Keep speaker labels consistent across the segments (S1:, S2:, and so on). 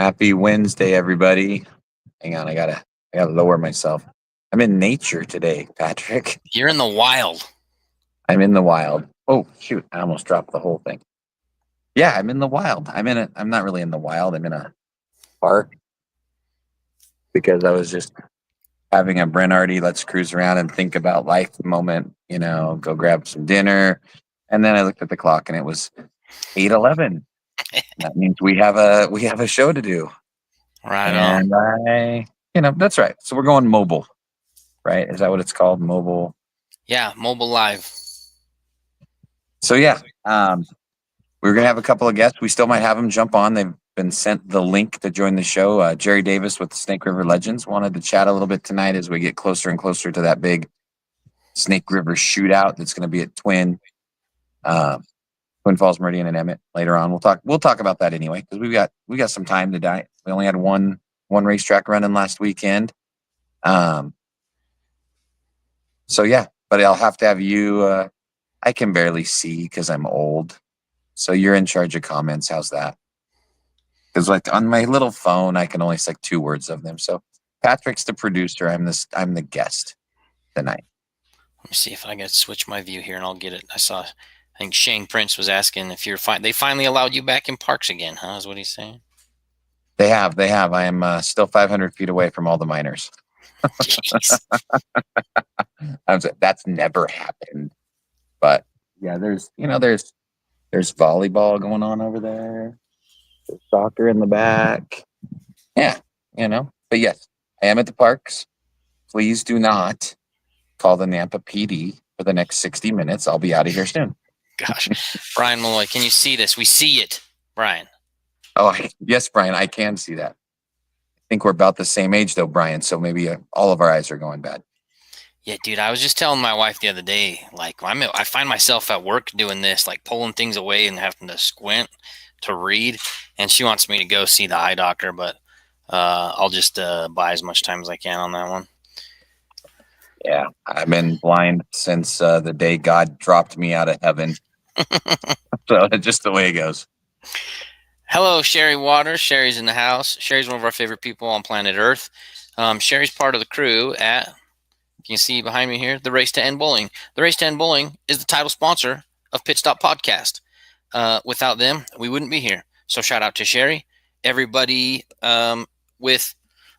S1: Happy Wednesday, everybody. Hang on, I gotta lower myself. I'm in nature today, Patrick.
S2: You're in the wild.
S1: I'm in the wild. Oh shoot, I almost dropped the whole thing. Yeah, I'm in the wild. I'm not really in the wild, I'm in a park because I was just having a Brenardi, let's cruise around and think about life moment, go grab some dinner. And then I looked at the clock and it was 8:11. That means we have a show to do.
S2: Right on.
S1: And that's right. So we're going mobile, right? Is that what it's called? Mobile.
S2: Yeah, mobile live.
S1: So yeah, we're gonna have a couple of guests. We still might have them jump on. They've been sent the link to join the show. Jerry Davis with the Snake River Legends wanted to chat a little bit tonight as we get closer and closer to that big Snake River shootout that's going to be at Twin Falls, Meridian, and Emmett later on. We'll talk about that anyway because we got some time to die. We only had one racetrack running last weekend. So yeah, but I'll have to have you. I can barely see because I'm old. So you're in charge of comments. How's that? Because like on my little phone, I can only say 2 words of them. So Patrick's the producer. I'm the guest tonight.
S2: Let me see if I can switch my view here and I'll get it. I think Shane Prince was asking if you're fine. They finally allowed you back in parks again, huh? Is what he's saying.
S1: They have. I am still 500 feet away from all the miners. That's never happened. But yeah, there's volleyball going on over there. There's soccer in the back. Yeah, But yes, I am at the parks. Please do not call the Nampa PD for the next 60 minutes. I'll be out of here soon.
S2: Gosh, Brian Malloy, can you see this? We see it, Brian.
S1: Oh, yes, Brian, I can see that. I think we're about the same age, though, Brian. So maybe all of our eyes are going bad.
S2: Yeah, dude, I was just telling my wife the other day, like I find myself at work doing this, like pulling things away and having to squint to read. And she wants me to go see the eye doctor, but I'll just buy as much time as I can on that one.
S1: Yeah, I've been blind since the day God dropped me out of heaven. So just the way it goes.
S2: Hello, Sherry Waters. Sherry's in the house. Sherry's one of our favorite people on planet Earth. Sherry's part of the crew at, you can see behind me here, the Race to End Bowling. The Race to End Bowling is the title sponsor of Pit Stop Podcast. Without them, we wouldn't be here. So shout out to Sherry, everybody with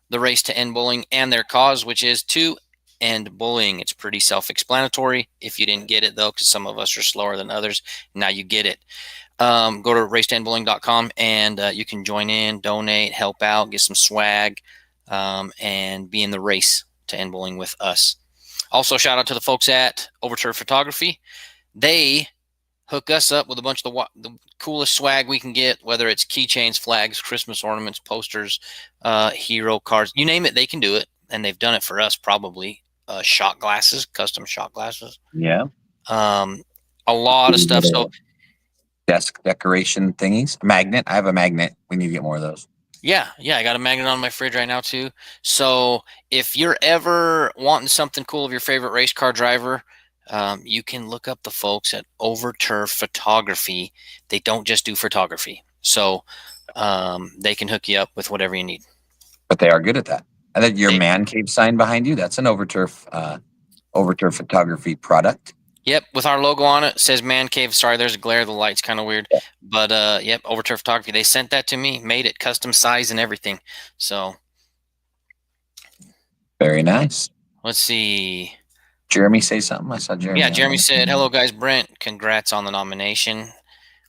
S2: the Race to End Bowling and their cause, which is to end bullying. It's pretty self-explanatory. If you didn't get it, though, because some of us are slower than others, now you get it. Go to racetoendbowling.com and you can join in, donate, help out, get some swag, and be in the race to end bullying with us. Also, shout out to the folks at Overturf Photography. They hook us up with a bunch of the coolest swag we can get, whether it's keychains, flags, Christmas ornaments, posters, hero cards, you name it, they can do it. And they've done it for us, probably. Shot glasses, custom shot glasses.
S1: Yeah.
S2: A lot of stuff. So
S1: desk decoration thingies. Magnet. I have a magnet. We need to get more of those.
S2: Yeah, I got a magnet on my fridge right now too. So if you're ever wanting something cool of your favorite race car driver, you can look up the folks at Overturf Photography. They don't just do photography. So they can hook you up with whatever you need.
S1: But they are good at that. And then your man cave sign behind you, that's an Overturf Photography product.
S2: Yep, with our logo on it, says Man Cave. Sorry, there's a glare. The light's kind of weird. But, yep, Overturf Photography. They sent that to me, made it custom size and everything. So.
S1: Very nice.
S2: Let's see.
S1: Jeremy say something? I saw Jeremy.
S2: Yeah, Jeremy said, hello, guys. Brent, congrats on the nomination.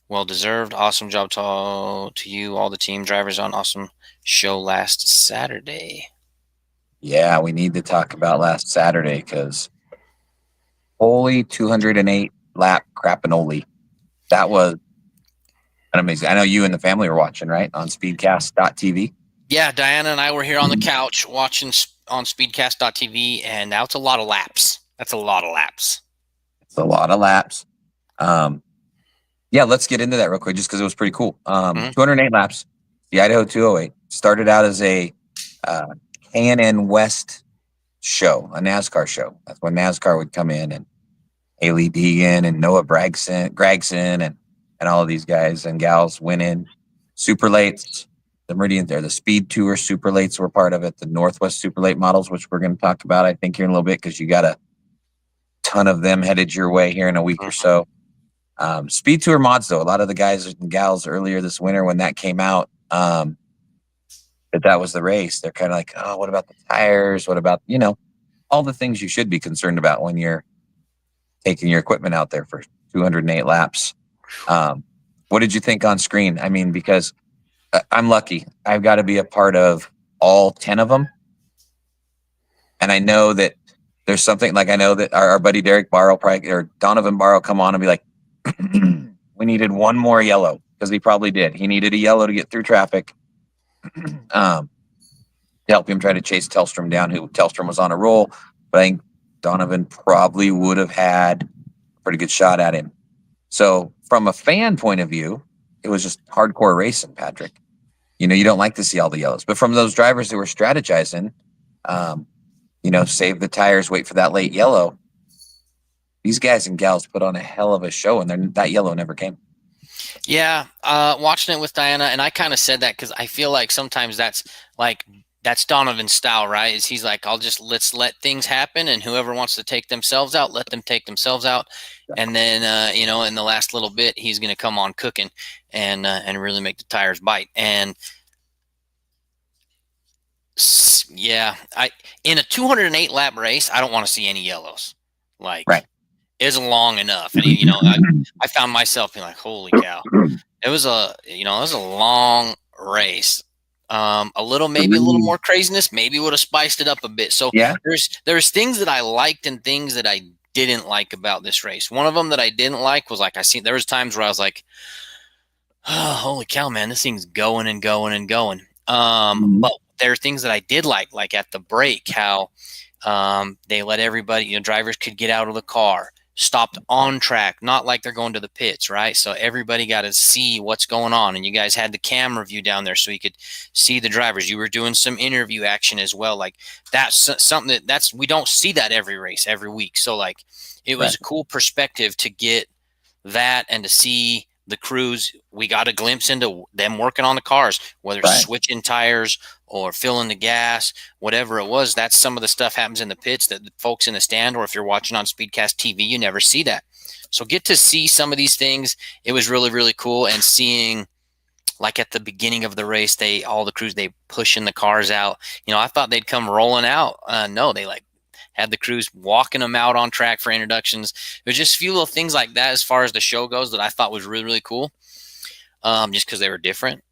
S2: Well deserved. Awesome job to you, all the team drivers on awesome show last Saturday. Yeah,
S1: we need to talk about last Saturday because holy 208 lap crapanoli. That was an amazing. I know you and the family were watching, right? On speedcast.tv.
S2: Yeah, Diana and I were here on the couch watching on speedcast.tv, and now it's a lot of laps. That's a lot of laps.
S1: It's a lot of laps. Yeah, let's get into that real quick just because it was pretty cool. 208 laps. The Idaho 208 started out as a K&N West show, a NASCAR show. That's when NASCAR would come in, and Haley Deegan and Noah Gregson and all of these guys and gals went in super late. the Meridian there. The Speed Tour Super Lates were part of it. The Northwest Super Late models, which we're going to talk about, I think, here in a little bit, because you got a ton of them headed your way here in a week or so. Speed Tour mods, though, a lot of the guys and gals earlier this winter when that came out, that was the race. They're kind of like, oh, what about the tires? What about, all the things you should be concerned about when you're taking your equipment out there for 208 laps. What did you think on screen? I mean, because I'm lucky. I've got to be a part of all 10 of them. And I know that there's something, like, I know that our buddy Derek Barrow or Donovan Barrow come on and be like, we needed one more yellow, because he probably did. He needed a yellow to get through traffic to help him try to chase Tellstrom down, who Tellstrom was on a roll. But I think Donovan probably would have had a pretty good shot at him. So from a fan point of view, it was just hardcore racing, Patrick. You don't like to see all the yellows. But from those drivers that were strategizing, save the tires, wait for that late yellow, these guys and gals put on a hell of a show, and that yellow never came.
S2: Yeah, watching it with Diana, and I kind of said that because I feel like sometimes that's Donovan's style, right? Is he's like, let's let things happen, and whoever wants to take themselves out, let them take themselves out. And then, in the last little bit, he's going to come on cooking and really make the tires bite. And yeah, in a 208 lap race, I don't want to see any yellows. Like,
S1: right.
S2: It's long enough. And, I found myself being like, holy cow. It was a long race. A little more craziness, maybe would have spiced it up a bit. So
S1: yeah,
S2: there's things that I liked and things that I didn't like about this race. One of them that I didn't like was, like, there was times where I was like, oh, holy cow, man, this thing's going and going and going. But there are things that I did like at the break, how they let everybody, drivers could get out of the car, stopped on track, not like they're going to the pits, right? So everybody got to see what's going on, and you guys had the camera view down there so you could see the drivers. You were doing some interview action as well. Like, that's something we don't see that every race, every week. So, like, it was a cool perspective to get that and to see the crews. We got a glimpse into them working on the cars, whether it's switching tires or filling the gas, whatever it was. That's some of the stuff happens in the pits that the folks in the stand, or if you're watching on Speedcast TV, you never see that. So get to see some of these things. It was really, really cool. And seeing, like, at the beginning of the race, all the crews, they pushing the cars out. I thought they'd come rolling out. No, they had the crews walking them out on track for introductions. There's just a few little things like that as far as the show goes that I thought was really, really cool. Just because they were different.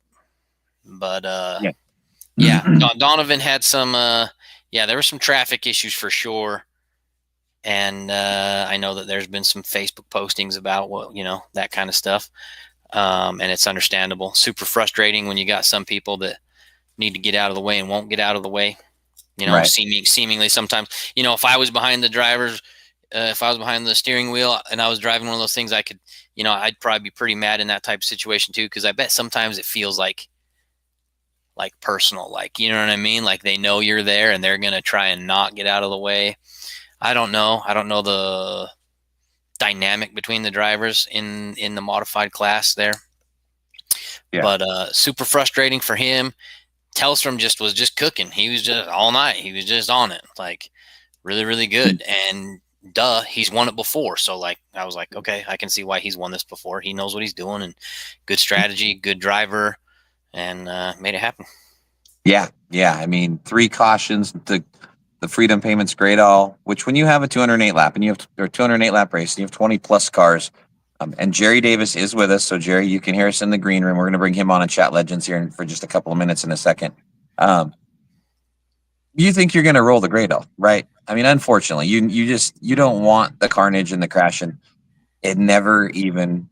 S2: But Donovan had some, there were some traffic issues for sure. And I know that there's been some Facebook postings about, that kind of stuff. And it's understandable. Super frustrating when you got some people that need to get out of the way and won't get out of the way. Seemingly sometimes, if I was behind the drivers, if I was behind the steering wheel and I was driving one of those things, I could, I'd probably be pretty mad in that type of situation too. Cause I bet sometimes it feels like personal, like, you know what I mean? Like, they know you're there and they're going to try and not get out of the way. I don't know the dynamic between the drivers in the modified class there, but super frustrating for him. Tellstrom was just cooking. He was just all night. He was just on it, like, really, really good. And he's won it before. So, like, I was like, okay, I can see why he's won this before. He knows what he's doing, and good strategy, good driver, and made it happen.
S1: Yeah. I mean, 3 cautions. The Freedom Payment's great all, which when you have a 208 lap and you have a 208 lap race and you have 20 plus cars, and Jerry Davis is with us. So, Jerry, you can hear us in the green room. We're going to bring him on Chat Legends here for just a couple of minutes in a second. You think you're going to roll the Gradle, right? I mean, unfortunately, you don't want the carnage and the crashing. It never even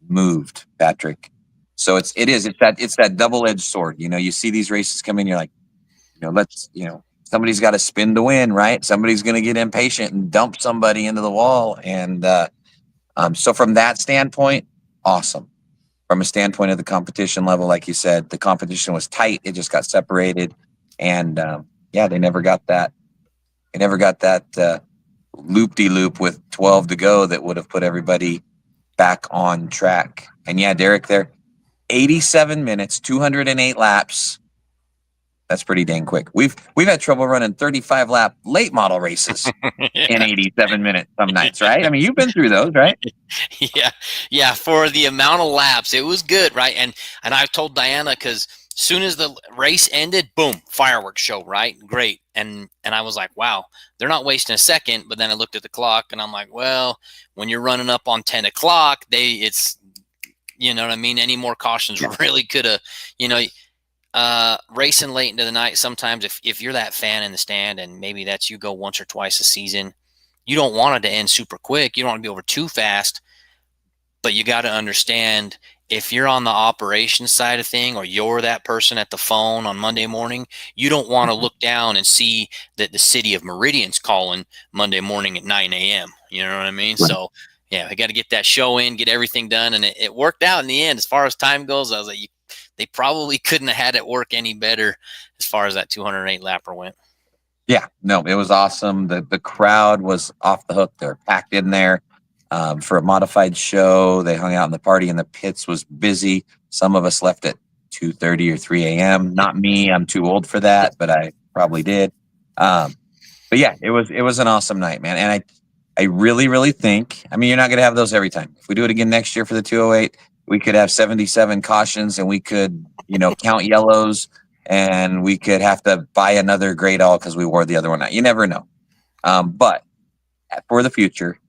S1: moved, Patrick. So it's that double-edged sword. You see these races come in, you're like, somebody's got to spin to win, right? Somebody's going to get impatient and dump somebody into the wall. And so from that standpoint, awesome. From a standpoint of the competition level, like you said, the competition was tight. It just got separated. And they never got that. They never got that loop-de-loop with 12 to go that would have put everybody back on track. And Derek there, 87 minutes, 208 laps. That's pretty dang quick. We've had trouble running 35 lap late model races in 87 minutes some nights, right? I mean, you've been through those, right?
S2: Yeah. For the amount of laps, it was good, right? And I told Diana, because soon as the race ended, boom, fireworks show, right? Great. And I was like, wow, they're not wasting a second. But then I looked at the clock and I'm like, well, when you're running up on 10 o'clock, it's, you know what I mean? Any more cautions really could have, you know, racing late into the night. Sometimes if you're that fan in the stand and maybe that's you go once or twice a season, you don't want it to end super quick. You don't want to be over too fast, but you got to understand, if you're on the operations side of thing, or you're that person at the phone on Monday morning, you don't want to look down and see that the city of Meridian's calling Monday morning at 9 a.m. You know what I mean?
S1: Right.
S2: So yeah, I got to get that show in, get everything done. And it worked out in the end. As far as time goes, I was like, they probably couldn't have had it work any better as far as that 208 lapper went.
S1: Yeah, no, it was awesome. The crowd was off the hook. They're packed in there for a modified show. They hung out in the party, and the pits was busy. Some of us left at 2:30 or 3 a.m. Not me. I'm too old for that, but I probably did. But yeah, it was an awesome night, man. And I really, really think, I mean, you're not going to have those every time. If we do it again next year for the 208, we could have 77 cautions, and we could, count yellows, and we could have to buy another Great All because we wore the other one out. You never know. But for the future,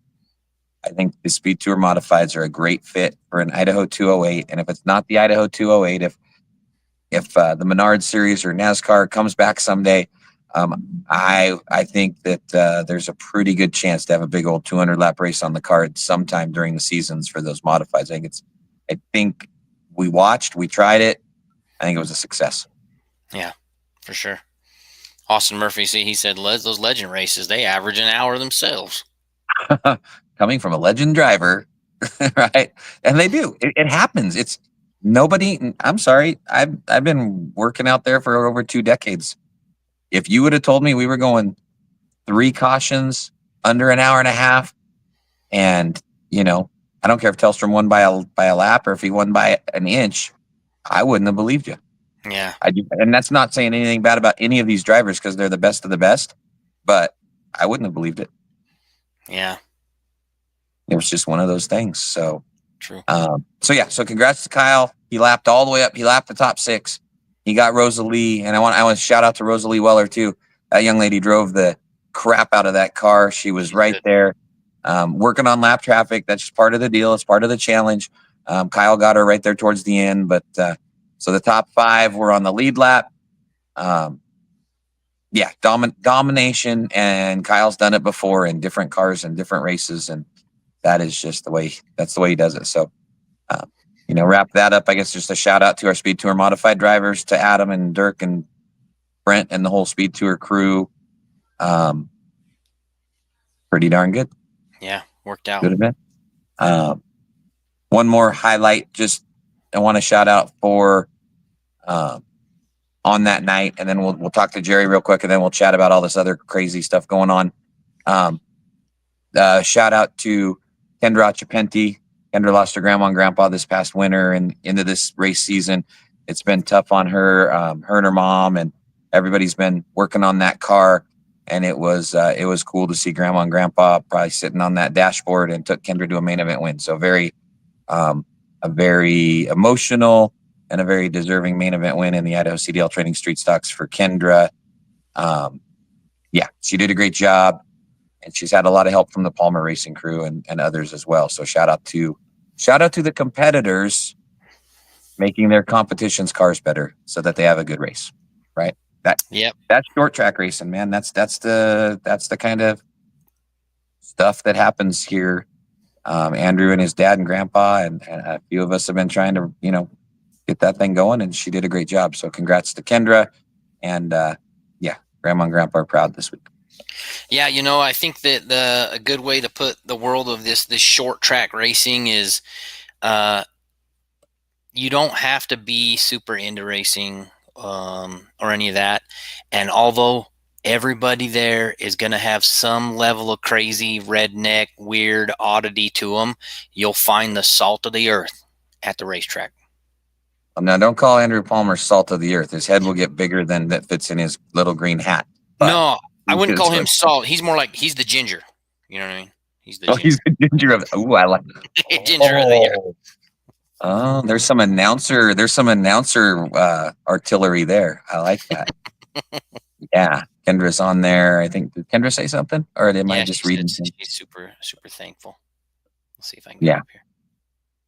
S1: I think the Speed Tour Modifieds are a great fit for an Idaho 208. And if it's not the Idaho 208, if the Menard Series or NASCAR comes back someday, I think that there's a pretty good chance to have a big old 200 lap race on the card sometime during the seasons for those modifieds. I think we tried it. I think it was a success.
S2: Yeah, for sure. Austin Murphy, see, he said those legend races, they average an hour themselves.
S1: Coming from a legend driver, right? And they do. It happens. It's nobody. I'm sorry. I've been working out there for over 2 decades. If you would have told me we were going 3 cautions under an hour and a half, and I don't care if Tellstrom won by a lap or if he won by an inch, I wouldn't have believed you.
S2: Yeah.
S1: And that's not saying anything bad about any of these drivers, because they're the best of the best, but I wouldn't have believed it.
S2: Yeah.
S1: It was just one of those things. So
S2: true.
S1: So congrats to Kyle. He lapped all the way up. He lapped the top 6. He got Rosalie, and I want to shout out to Rosalie Weller too. That young lady drove the crap out of that car. She was right there, working on lap traffic. That's just part of the deal. It's part of the challenge. Kyle got her right there towards the end, but so the top 5 were on the lead lap. Domination, and Kyle's done it before in different cars and different races, and that is just the way he does it. So, wrap that up. I guess just a shout out to our Speed Tour Modified drivers, to Adam and Dirk and Brent and the whole Speed Tour crew. Pretty darn good.
S2: Yeah, worked out.
S1: Good event. One more highlight, just I want to shout out for on that night, and then we'll talk to Jerry real quick, and then we'll chat about all this other crazy stuff going on. Shout out to Kendra Chapenti. Kendra lost her grandma and grandpa this past winter and into this race season. It's been tough on her, her and her mom, and everybody's been working on that car. And it was cool to see grandma and grandpa probably sitting on that dashboard and took Kendra to a main event win. So a very emotional and a very deserving main event win in the Idaho CDL Training Street Stocks for Kendra. She did a great job, and she's had a lot of help from the Palmer Racing crew and others as well. So shout out to the competitors making their competition's cars better so that they have a good race, right? That's short track racing, man. That's the kind of stuff that happens here. Andrew and his dad and grandpa and a few of us have been trying to, get that thing going, and she did a great job. So congrats to Kendra, and grandma and grandpa are proud this week.
S2: Yeah, I think that a good way to put the world of this short track racing is, you don't have to be super into racing or any of that. And although everybody there is going to have some level of crazy, redneck, weird oddity to them, you'll find the salt of the earth at the racetrack.
S1: Now, don't call Andrew Palmer salt of the earth. His head will get bigger than that fits in his little green hat. But
S2: No, I wouldn't call him
S1: good.
S2: salt. He's more like he's the ginger. You know what I mean? He's the
S1: Oh,
S2: ginger.
S1: he's the ginger of. Ooh, I like.
S2: Ginger of the year.
S1: Oh, there's some announcer artillery there. I like that. Yeah, Kendra's on there. I think, did Kendra say something, or am I just reading?
S2: She's super thankful. Let's see if I can
S1: Yeah.
S2: up here.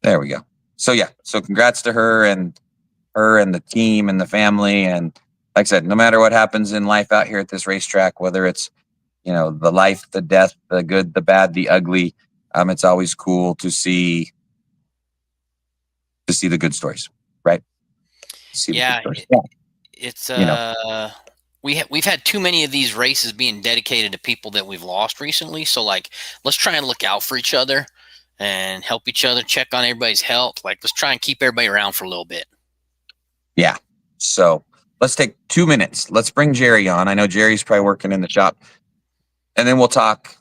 S1: There we go. So yeah, so congrats to her and the team and the family. And like I said, no matter what happens in life out here at this racetrack, whether it's, you know, the life, the death, the good, the bad, the ugly, it's always cool to see the good stories, right?
S2: It's we've had too many of these races being dedicated to people that we've lost recently. So like, let's try and look out for each other and help each other, check on everybody's health. Like, let's try and keep everybody around for a little bit.
S1: Yeah. So let's take 2 minutes. Let's bring Jerry on. I know Jerry's probably working in the shop, and then we'll talk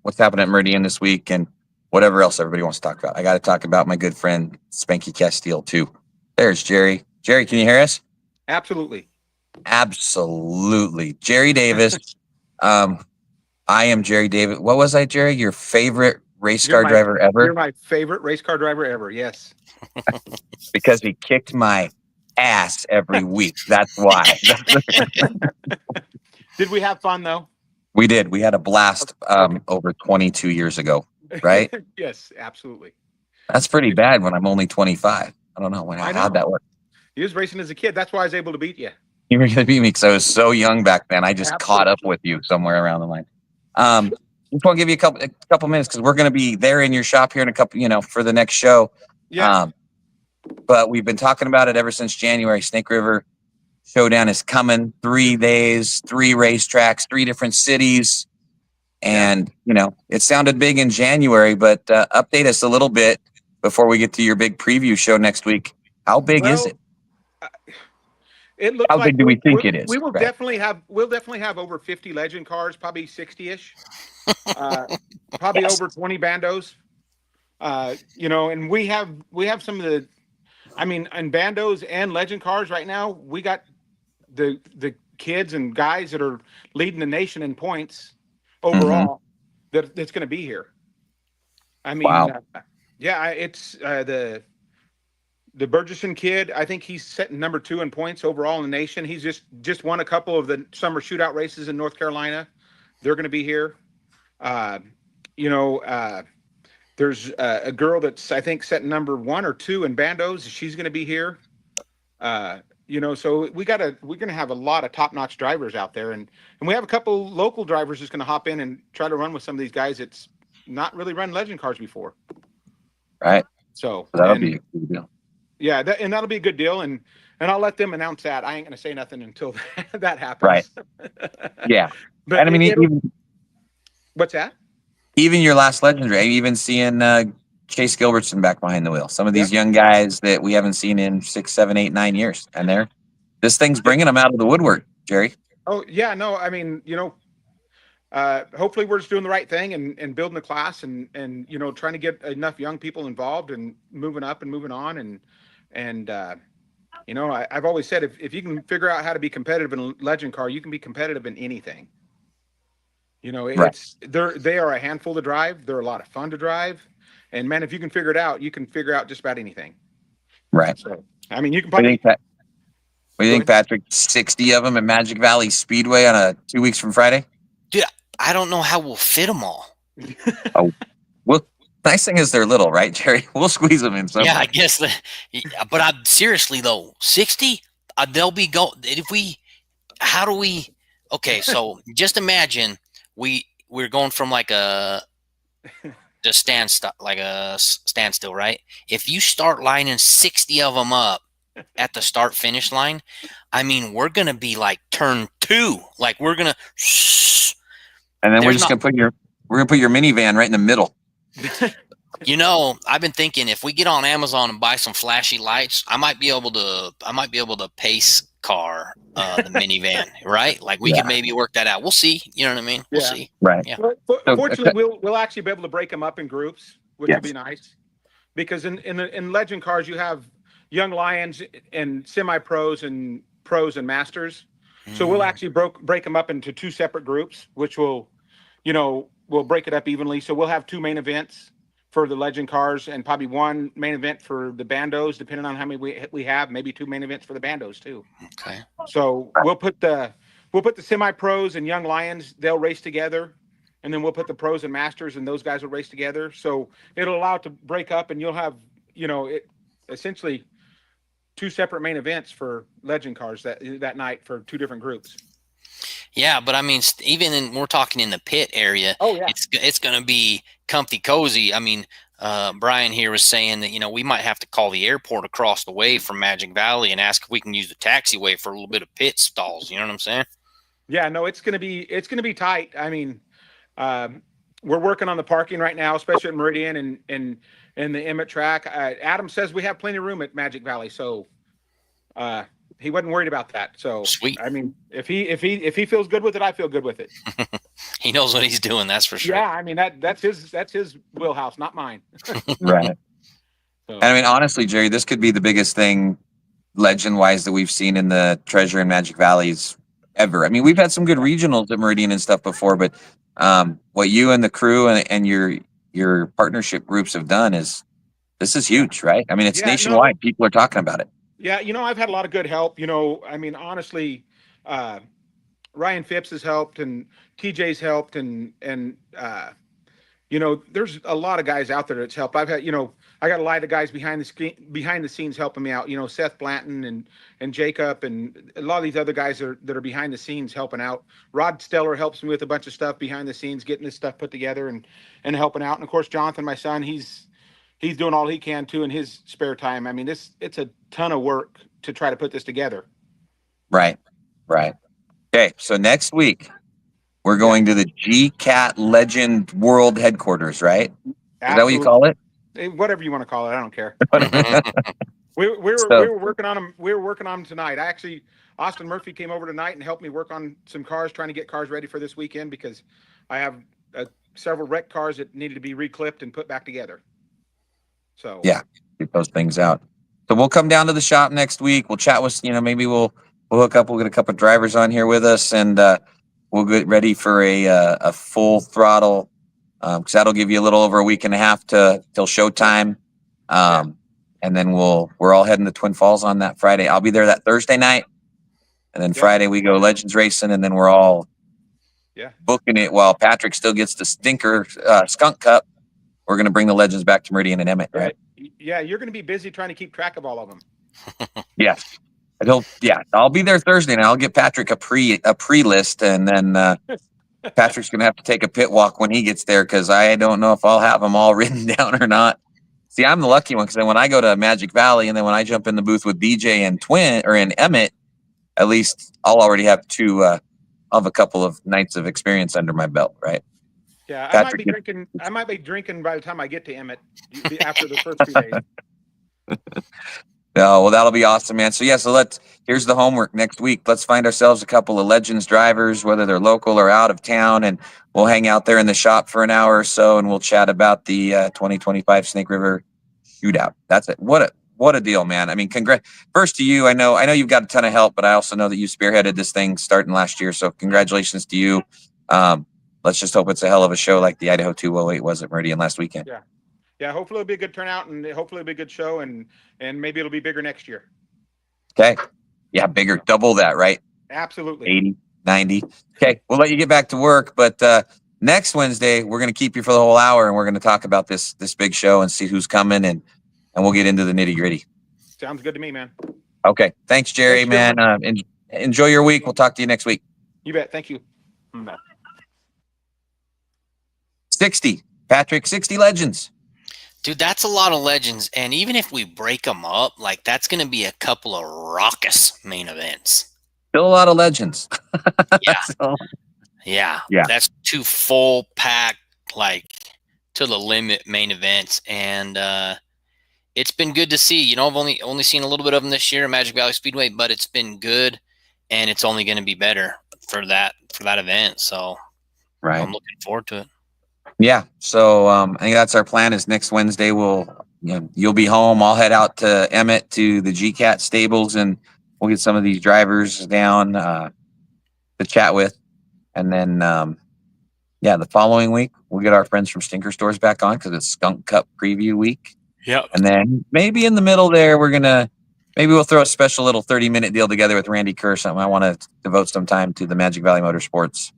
S1: what's happening at Meridian this week and whatever else everybody wants to talk about. I got to talk about my good friend Spanky Castile too. There's Jerry. Jerry, can you hear us?
S3: Absolutely.
S1: Jerry Davis. I am Jerry Davis. What was I, Jerry? Your favorite race car driver ever?
S3: You're my favorite race car driver ever. Yes.
S1: Because he kicked my ass every week. That's why.
S3: Did we have fun though?
S1: We did. We had a blast over 22 years ago, right?
S3: Yes, absolutely.
S1: That's pretty bad when I'm only 25. I don't know how'd that work.
S3: You was racing as a kid. That's why I was able to beat you.
S1: You were going to beat me because I was so young back then. I just caught up with you somewhere around the line. Just want to give you a couple minutes because we're going to be there in your shop here in a couple, for the next show.
S3: Yeah.
S1: But we've been talking about it ever since January. Snake River Showdown is coming. 3 days, 3 racetracks, 3 different cities. And, it sounded big in January, but update us a little bit before we get to your big preview show next week. How big is it?
S3: It looks
S1: How
S3: like
S1: big do we think it is?
S3: We will definitely have over 50 legend cars, probably 60-ish. Probably over 20 bandos. And we have some of the, in bandos and legend cars right now, we got the kids and guys that are leading the nation in points overall that's going to be here.
S1: Wow.
S3: It's the Burgesson kid. I think he's setting number 2 in points overall in the nation. He's just won a couple of the summer shootout races in North Carolina. They're going to be here. There's a girl that's, I think, setting number 1 or 2 in bandos. She's going to be here. So we're going to have a lot of top-notch drivers out there, and we have a couple local drivers that's going to hop in and try to run with some of these guys that's not really run legend cars before.
S1: Right.
S3: So
S1: that'll be a good deal.
S3: Yeah, that'll be a good deal, and I'll let them announce that. I ain't going to say nothing until that happens.
S1: Right. Yeah.
S3: But
S1: and even,
S3: what's that?
S1: Even your last legendary, even seeing Chase Gilbertson back behind the wheel. Some of these young guys that we haven't seen in 6, 7, 8, 9 years, and this thing's bringing them out of the woodwork, Jerry.
S3: Oh yeah, no, hopefully we're just doing the right thing and building the class and trying to get enough young people involved and moving up and moving on I've always said if you can figure out how to be competitive in a legend car, you can be competitive in anything. They are a handful to drive. They're a lot of fun to drive, and man, if you can figure it out, you can figure out just about anything.
S1: Right.
S3: So you can probably.
S1: What do you think, Patrick? 60 of them at Magic Valley Speedway on 2 weeks from Friday?
S2: Dude, I don't know how we'll fit them all.
S1: Oh, well, nice thing is they're little, right, Jerry? We'll squeeze them in some.
S2: Yeah, I guess. But I'm seriously though, 60. They'll be how do we? Okay, so just imagine we're going from like a standstill, right? If you start lining 60 of them up at the start finish line, we're gonna be like turn 2, like we're gonna.
S1: And then we're gonna put your minivan right in the middle.
S2: I've been thinking if we get on Amazon and buy some flashy lights, I might be able to pace car the minivan, right? Like we could maybe work that out. We'll see. You know what I mean? We'll see.
S1: Right.
S2: Yeah.
S3: Fortunately, we'll actually be able to break them up in groups, which would be nice. Because in legend cars, you have young lions and semi-pros and pros and masters. So we'll actually break them up into two separate groups, which will, we'll break it up evenly. So we'll have two main events for the legend cars and probably one main event for the bandos, depending on how many we have, maybe two main events for the bandos too.
S2: Okay.
S3: So we'll put the semi-pros and young lions, they'll race together. And then we'll put the pros and masters and those guys will race together. So it'll allow it to break up and you'll have, essentially two separate main events for legend cars that night for two different groups.
S2: Yeah, but I mean, even we're talking in the pit area.
S3: Oh yeah,
S2: it's going to be comfy cozy. I mean, Brian here was saying that we might have to call the airport across the way from Magic Valley and ask if we can use the taxiway for a little bit of pit stalls. You know what I'm saying?
S3: Yeah, no, it's gonna be tight. I mean, we're working on the parking right now, especially at Meridian and the Emmett track. Adam says we have plenty of room at Magic Valley, so he wasn't worried about that. So
S2: sweet.
S3: I mean, if he feels good with it, I feel good with it.
S2: He knows what he's doing. That's for sure.
S3: Yeah, I mean that's his wheelhouse, not mine.
S1: Right.
S3: So,
S1: And I mean, honestly, Jerry, this could be the biggest thing legend-wise that we've seen in the Treasure and Magic Valleys ever. I mean, we've had some good regionals at Meridian and stuff before, but what you and the crew and your partnership groups have done this is huge, right? I mean, it's nationwide. People are talking about it.
S3: Yeah, I've had a lot of good help. I mean, honestly, Ryan Phipps has helped and TJ's helped and there's a lot of guys out there that's helped. I've had, I got a lot of guys behind the scenes helping me out. Seth Blanton and Jacob and a lot of these other guys that are behind the scenes helping out. Rod Steller helps me with a bunch of stuff behind the scenes, getting this stuff put together and helping out. And of course, Jonathan, my son, he's doing all he can too in his spare time. I mean, it's a ton of work to try to put this together.
S1: Right. Okay, so next week we're going to the GCAT Legend World Headquarters, right? Is that what you call it?
S3: Whatever you want to call it, I don't care. we were working on them. We were working on them tonight. Austin Murphy came over tonight and helped me work on some cars, trying to get cars ready for this weekend because I have several wrecked cars that needed to be reclipped and put back together. So
S1: yeah, get those things out. So we'll come down to the shop next week. We'll chat with maybe we'll hook up. We'll get a couple of drivers on here with us, and we'll get ready for a full throttle. Because that'll give you a little over a week and a half till showtime. And then we're all heading to Twin Falls on that Friday. I'll be there that Thursday night. And then Friday we go Legends racing, and then we're all booking it while Patrick still gets the stinker skunk cup. We're going to bring the Legends back to Meridian and Emmett, right?
S3: Yeah, you're going to be busy trying to keep track of all of them.
S1: Yes. I'll be there Thursday, and I'll get Patrick a pre-list, and then Patrick's going to have to take a pit walk when he gets there because I don't know if I'll have them all written down or not. See, I'm the lucky one because then when I go to Magic Valley and then when I jump in the booth with DJ and Emmett, at least I'll already have I'll have a couple of nights of experience under my belt, right?
S3: Yeah, Patrick, I might be drinking by the time I get to Emmett after the first 2 days.
S1: No, well, that'll be awesome, man. So here's the homework next week. Let's find ourselves a couple of Legends drivers, whether they're local or out of town, and we'll hang out there in the shop for an hour or so, and we'll chat about the 2025 Snake River Shootout. That's it. What a deal, man. I mean, congrats first to you. I know you've got a ton of help, but I also know that you spearheaded this thing starting last year. So congratulations to you. Let's just hope it's a hell of a show like the Idaho 208 was at Meridian last weekend.
S3: Yeah, hopefully it'll be a good turnout and hopefully it'll be a good show and maybe it'll be bigger next year.
S1: Okay. Yeah, bigger, double that, right?
S3: Absolutely.
S1: 80, 90. Okay, we'll let you get back to work, but next Wednesday we're going to keep you for the whole hour and we're going to talk about this big show and see who's coming and we'll get into the nitty-gritty.
S3: Sounds good to me, man.
S1: Okay. Thanks, Jerry, man. Enjoy your week. We'll talk to you next week.
S3: You bet. Thank you. Bye.
S1: 60. Patrick, 60 Legends.
S2: Dude, that's a lot of Legends. And even if we break them up, that's going to be a couple of raucous main events.
S1: Still a lot of Legends.
S2: Yeah. That's 2 full pack, to the limit main events. And it's been good to see. I've only seen a little bit of them this year at Magic Valley Speedway, but it's been good. And it's only going to be better for that event. So I'm looking forward to it.
S1: Yeah. So I think that's our plan is next Wednesday we'll you'll be home. I'll head out to Emmett to the GCAT stables, and we'll get some of these drivers down to chat with. And then, the following week, we'll get our friends from Stinker Stores back on because it's Skunk Cup preview week.
S2: Yep.
S1: And then maybe in the middle there, maybe we'll throw a special little 30-minute deal together with Randy Kerr. Something I want to devote some time to the Magic Valley Motorsports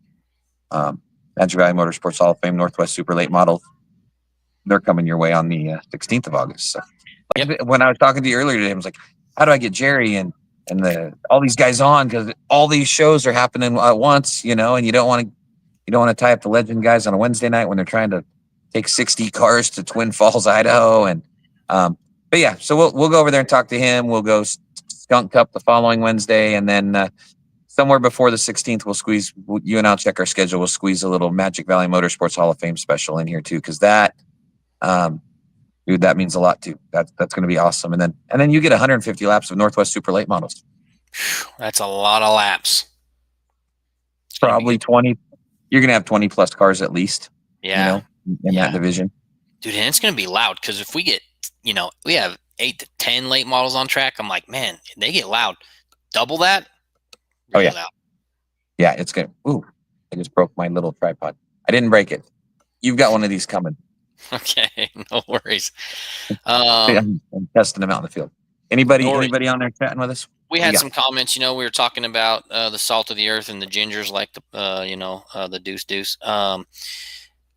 S1: Hall of Fame Northwest Super Late Model. They're coming your way on the 16th of August. So when I was talking to you earlier today, I was like, how do I get Jerry and all these guys on? Because all these shows are happening at once, and you don't want to tie up the legend guys on a Wednesday night when they're trying to take 60 cars to Twin Falls, Idaho. And but yeah, so we'll go over there and talk to him. We'll go Skunk Cup the following Wednesday, and then somewhere before the 16th, you and I'll check our schedule. We'll squeeze a little Magic Valley Motorsports Hall of Fame special in here too, because that means a lot too. That's going to be awesome. And then you get 150 laps of Northwest Super Late Models.
S2: That's a lot of laps.
S1: Probably 20. You're going to have 20 plus cars at least.
S2: Yeah.
S1: In that division.
S2: Dude, and it's going to be loud because if we get, we have 8 to 10 late models on track. I'm like, man, they get loud. Double that.
S1: Really
S2: loud.
S1: Yeah, it's good. Ooh, I just broke my little tripod. I didn't break it. You've got one of these coming.
S2: Okay, no worries.
S1: I'm testing them out in the field. Anybody on there chatting with us?
S2: We had some comments. We were talking about the salt of the earth and the gingers, like the deuce.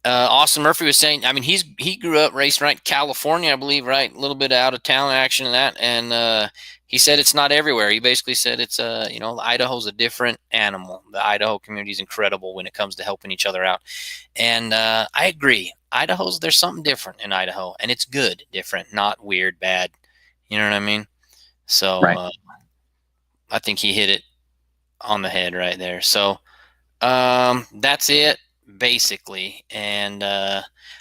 S2: Austin Murphy was saying, I mean, he grew up racing right in California, I believe, right? A little bit of out of town action and that. And he said it's not everywhere. He basically said it's Idaho's a different animal. The Idaho community is incredible when it comes to helping each other out. And I agree. There's something different in Idaho, and it's good, different, not weird, bad. You know what I mean? So
S1: right.
S2: I think he hit it on the head right there. So that's it. Basically, and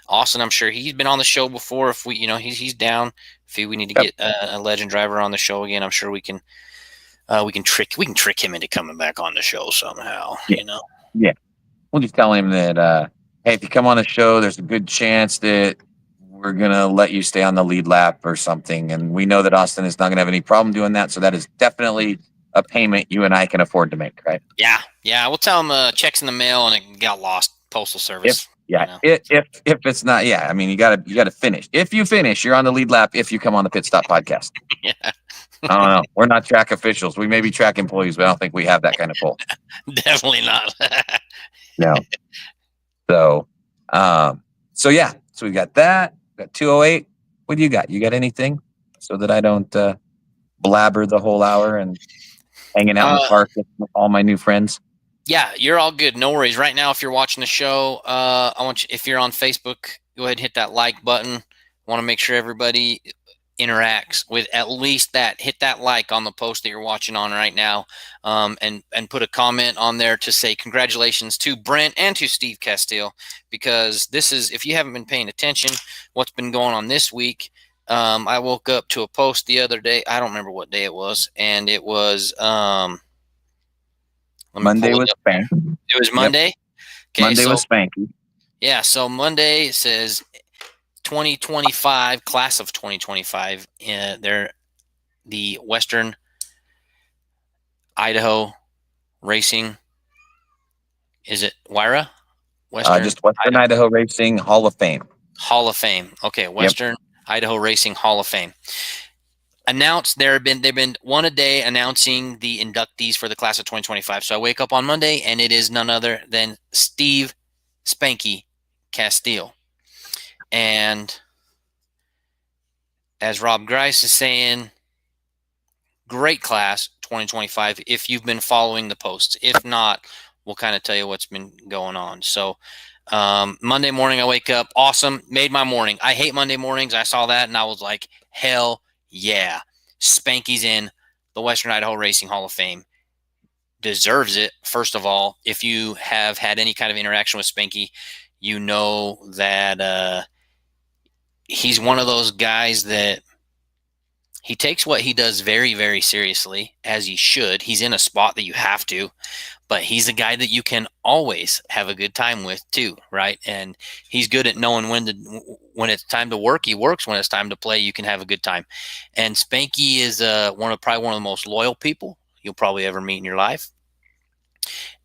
S2: Austin, I'm sure he's been on the show before. If we, he's down. If we need to get a legend driver on the show again, I'm sure we can trick him into coming back on the show somehow.
S1: Yeah, we'll just tell him that hey, if you come on the show, there's a good chance that we're gonna let you stay on the lead lap or something, and we know that Austin is not gonna have any problem doing that. So that is definitely a payment you and I can afford to make, right?
S2: Yeah. We'll tell him checks in the mail and it got lost. Postal service.
S1: If it's not, I mean, you gotta finish. If you finish, you're on the lead lap. If you come on the Pit Stop podcast,
S2: yeah.
S1: I don't know. We're not track officials. We may be track employees, but I don't think we have that kind of pull.
S2: Definitely not.
S1: No. So we got that. Got 208. What do you got? You got anything so that I don't blabber the whole hour and hanging out in the park with all my new friends?
S2: Yeah, you're all good. No worries. Right now, if you're watching the show, I want you, if you're on Facebook, go ahead and hit that like button. I want to make sure everybody interacts with at least that. Hit that like on the post that you're watching on right now, and put a comment on there to say congratulations to Brent and to Steve Castile, because this is, if you haven't been paying attention, what's been going on this week. I woke up to a post the other day. I don't remember what day it was, and it was
S1: Monday was Spanky.
S2: It was Monday. Yep. Okay,
S1: Monday was Spanky.
S2: Yeah, so Monday says 2025 class of 2025. They're the Western Idaho Racing. Is it WIRA?
S1: Just Western Idaho Racing Hall of Fame.
S2: Hall of Fame. Okay, Western Idaho Racing Hall of Fame. Announced they've been one a day announcing the inductees for the class of 2025. So I wake up on Monday and it is none other than Steve Spanky Castile. And as Rob Grice is saying, great class 2025 if you've been following the posts. If not, we'll kind of tell you what's been going on. So Monday morning I wake up, awesome, made my morning. I hate Monday mornings. I saw that and I was like, hell yeah, Spanky's in the Western Idaho Racing Hall of Fame. Deserves it. First of all, if you have had any kind of interaction with Spanky, you know that he's one of those guys that he takes what he does very, very seriously, as he should. He's in a spot that you have to, but he's a guy that you can always have a good time with too, right? And he's good at knowing when it's time to work, he works. When it's time to play, you can have a good time. And Spanky is probably one of the most loyal people you'll probably ever meet in your life.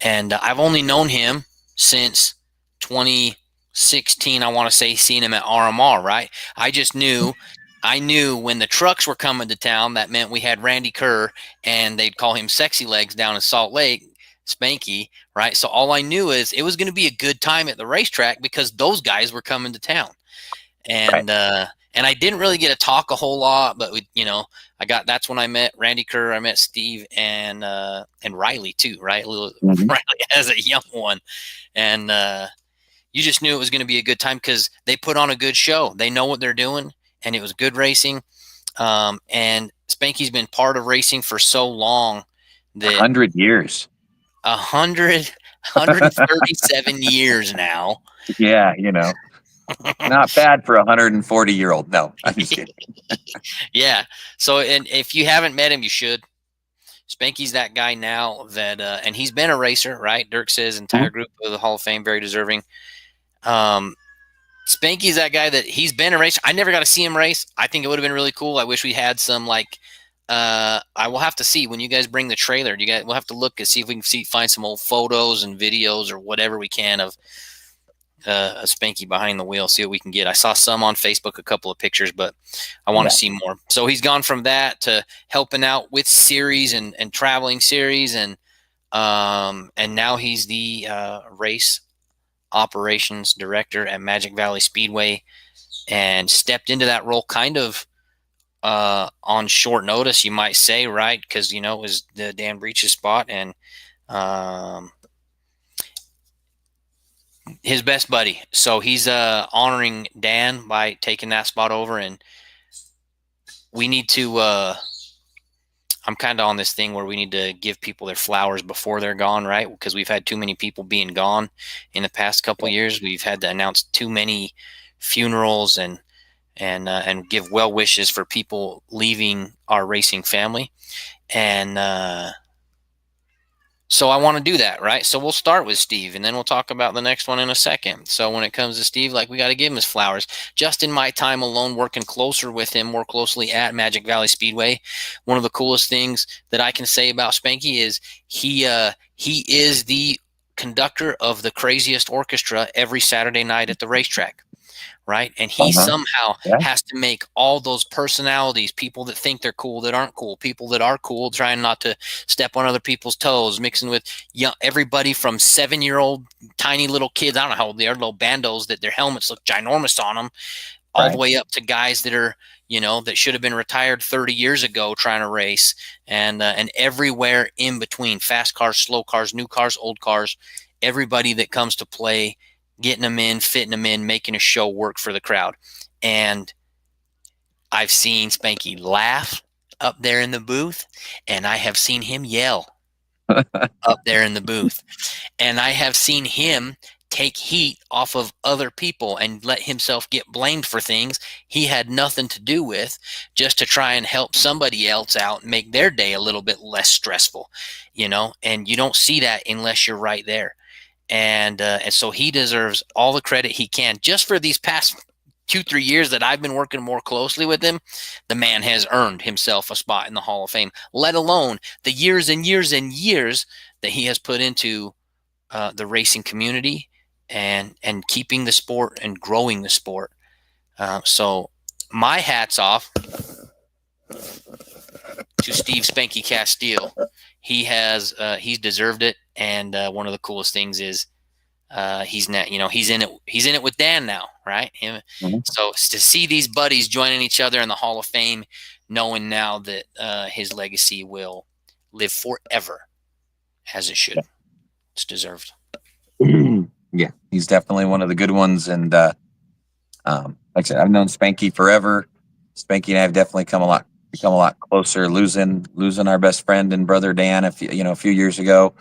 S2: And I've only known him since 2016. I want to say, seeing him at RMR, right? I knew when the trucks were coming to town, that meant we had Randy Kerr, and they'd call him Sexy Legs down in Salt Lake, Spanky, right? So all I knew is it was going to be a good time at the racetrack because those guys were coming to town. And and I didn't really get to talk a whole lot, but that's when I met Randy Kerr, I met Steve, and Riley too, right?
S1: Mhm.
S2: Riley as a young one, and you just knew it was going to be a good time because they put on a good show. They know what they're doing, and it was good racing. And Spanky's been part of racing for so long that
S1: 100 years.
S2: 137 years now.
S1: Yeah, not bad for a 140-year-old. No, I'm just kidding.
S2: Yeah. So, and if you haven't met him, you should. Spanky's that guy now that, and he's been a racer, right? Dirk says entire group of the Hall of Fame, very deserving. Spanky's that guy that he's been a racer. I never got to see him race. I think it would have been really cool. I wish we had some I will have to see when you guys bring the trailer. We'll have to look and see if we can find some old photos and videos or whatever we can of a Spanky behind the wheel. See what we can get. I saw some on Facebook, a couple of pictures, but I want to see more. So he's gone from that to helping out with series and traveling series, and now he's the race operations director at Magic Valley Speedway, and stepped into that role kind of on short notice, you might say, right? Because it was the Dan Breach's spot, and his best buddy. So he's honoring Dan by taking that spot over, and we need to. I'm kind of on this thing where we need to give people their flowers before they're gone, right? Because we've had too many people being gone in the past couple of years. We've had to announce too many funerals and give well wishes for people leaving our racing family. And so I want to do that, right? So we'll start with Steve, and then we'll talk about the next one in a second. So when it comes to Steve, we got to give him his flowers. Just in my time alone, working closer with him, more closely at Magic Valley Speedway, one of the coolest things that I can say about Spanky is he is the conductor of the craziest orchestra every Saturday night at the racetrack. Right. And he somehow has to make all those personalities, people that think they're cool, that aren't cool, people that are cool, trying not to step on other people's toes, mixing with everybody from 7-year-old tiny little kids. I don't know how old they are, little bandos that their helmets look ginormous on them, all the way up to guys that are, that should have been retired 30 years ago trying to race, and everywhere in between, fast cars, slow cars, new cars, old cars, everybody that comes to play, getting them in, fitting them in, making a show work for the crowd. And I've seen Spanky laugh up there in the booth, and I have seen him yell up there in the booth. And I have seen him take heat off of other people and let himself get blamed for things he had nothing to do with, just to try and help somebody else out and make their day a little bit less stressful, and you don't see that unless you're right there. And so he deserves all the credit he can. Just for these past 2-3 years that I've been working more closely with him, the man has earned himself a spot in the Hall of Fame, let alone the years and years and years that he has put into the racing community and keeping the sport and growing the sport. So my hat's off to Steve Spanky Castile. He's deserved it. And one of the coolest things is he's in it with Dan now, right? So to see these buddies joining each other in the Hall of Fame, knowing now that his legacy will live forever as it should. It's deserved.
S1: Yeah, he's definitely one of the good ones. And like I said, I've known Spanky forever. Spanky and I have definitely become a lot closer, losing our best friend and brother Dan a few years ago.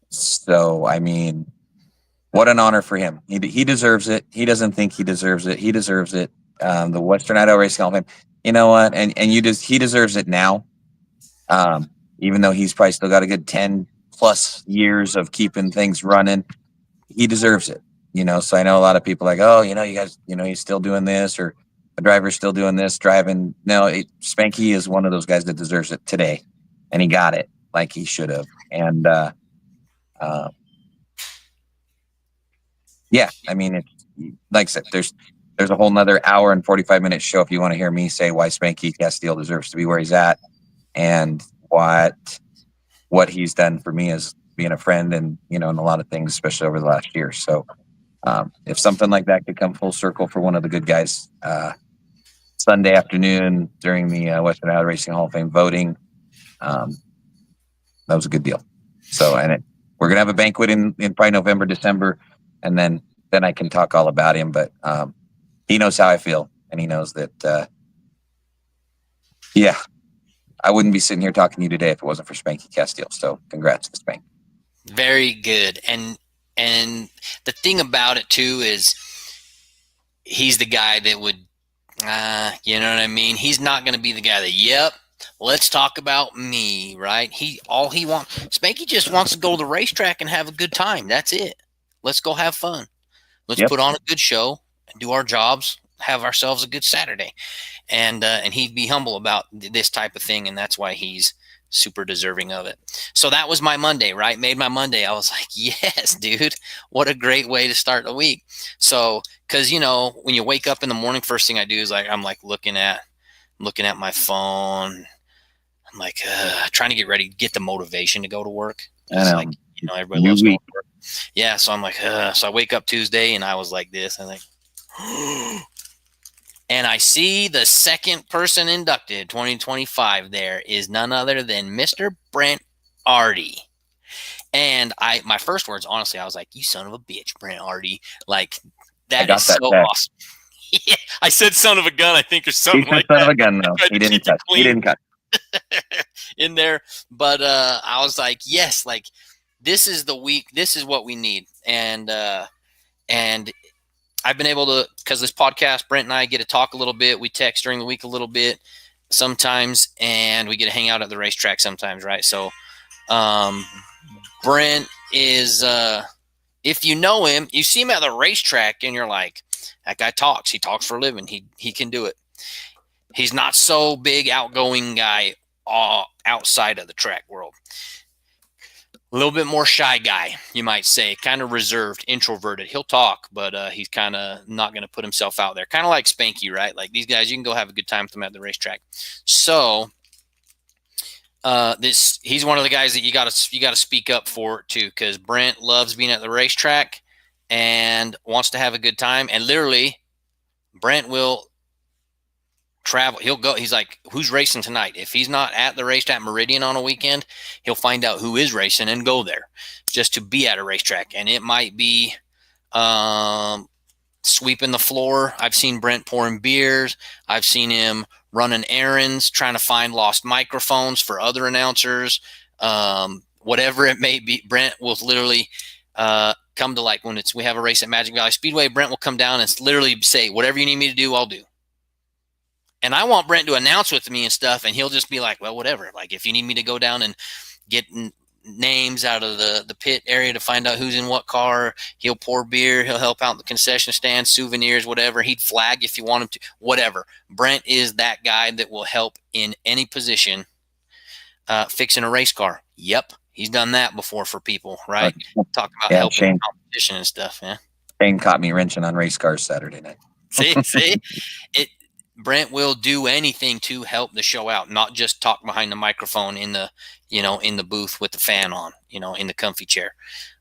S1: So I mean, what an honor for him. He deserves it. He doesn't think he deserves it. He deserves it. The Western Idaho Racing Hall of Fame. You know what? And he deserves it now. even though he's probably still got a good 10 plus years of keeping things running, he deserves it. So I know a lot of people like, oh, you guys, he's still doing this, or a driver's still doing this, driving. No, Spanky is one of those guys that deserves it today, and he got it like he should have. And yeah, I mean, like I said, there's a whole nother hour and 45 minute show if you want to hear me say why Spanky Castile deserves to be where he's at, and what he's done for me as being a friend, and in a lot of things, especially over the last year. So if something like that could come full circle for one of the good guys, Sunday afternoon during the Western Iowa Racing Hall of Fame voting, that was a good deal. So, and we're gonna have a banquet in probably November, December, and then I can talk all about him. But he knows how I feel, and he knows that. Yeah, I wouldn't be sitting here talking to you today if it wasn't for Spanky Castile. So, congrats to Spank.
S2: Very good. And the thing about it too is he's the guy that would, you know what I mean? He's not going to be the guy that, yep, let's talk about me, right? Spanky just wants to go to the racetrack and have a good time. That's it. Let's go have fun. Let's put on a good show, do our jobs, have ourselves a good Saturday. And he'd be humble about this type of thing. And that's why he's super deserving of it. So that was my Monday, right? Made my Monday. I was like, yes, dude, what a great way to start the week. So, cause when you wake up in the morning, first thing I do is I'm looking at my phone. I'm like, trying to get ready, get the motivation to go to work. It's like, everybody loves going to work. Yeah. So I'm like, so I wake up Tuesday and I was like this, I'm like, and I see the second person inducted 2025 there is none other than Mr. Brent Artie. And my first words, honestly, I was like, you son of a bitch, Brent Artie. Like, that is so awesome. Yeah, I said son of a gun, I think, or something like that.
S1: Son of a gun, though. He didn't cut.
S2: In there. But I was like, yes, like, this is the week. This is what we need. And I've been able to, because this podcast, Brent and I get to talk a little bit. We text during the week a little bit sometimes, and we get to hang out at the racetrack sometimes, right? So Brent is, if you know him, you see him at the racetrack, and you're like, that guy talks. He talks for a living. He can do it. He's not so big, outgoing guy outside of the track world. A little bit more shy guy, you might say, kind of reserved, introverted. He'll talk, but he's kind of not going to put himself out there. Kind of like Spanky, right? Like these guys, you can go have a good time with them at the racetrack. So he's one of the guys that you got to speak up for too, because Brent loves being at the racetrack and wants to have a good time. And literally, Brent will travel. He'll go. He's like, who's racing tonight? If he's not at the racetrack Meridian on a weekend, he'll find out who is racing and go there just to be at a racetrack. And it might be sweeping the floor. I've seen Brent pouring beers. I've seen him running errands, trying to find lost microphones for other announcers. Whatever it may be, Brent will literally come to, like, when we have a race at Magic Valley Speedway, Brent will come down and literally say, whatever you need me to do, I'll do. And I want Brent to announce with me and stuff, and he'll just be like, well, whatever. Like, if you need me to go down and get names out of the pit area to find out who's in what car, he'll pour beer, he'll help out in the concession stand, souvenirs, whatever. He'd flag if you want him to, whatever. Brent is that guy that will help in any position fixing a race car. Yep, he's done that before for people, right? Talk about helping in competition and stuff, yeah.
S1: Shane caught me wrenching on race cars Saturday night.
S2: See? Brent will do anything to help the show out, not just talk behind the microphone in the, in the booth with the fan on, in the comfy chair.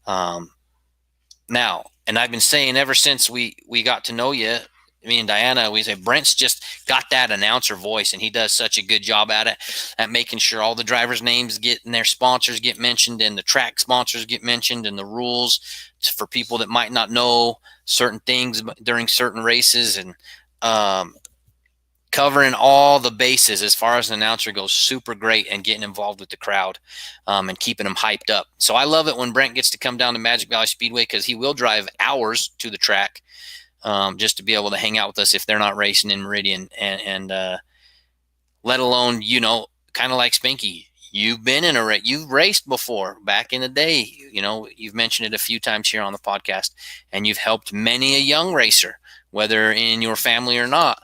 S2: Now, and I've been saying ever since we got to know you, me and Diana, we say Brent's just got that announcer voice, and he does such a good job at it, at making sure all the drivers' names and their sponsors get mentioned, and the track sponsors get mentioned, and the rules for people that might not know certain things during certain races, and covering all the bases as far as an announcer goes. Super great, and getting involved with the crowd and keeping them hyped up. So I love it when Brent gets to come down to Magic Valley Speedway, because he will drive hours to the track just to be able to hang out with us if they're not racing in Meridian, and let alone, kind of like Spanky, you've been in a race. You've raced before back in the day. You know, you've mentioned it a few times here on the podcast, and you've helped many a young racer, whether in your family or not,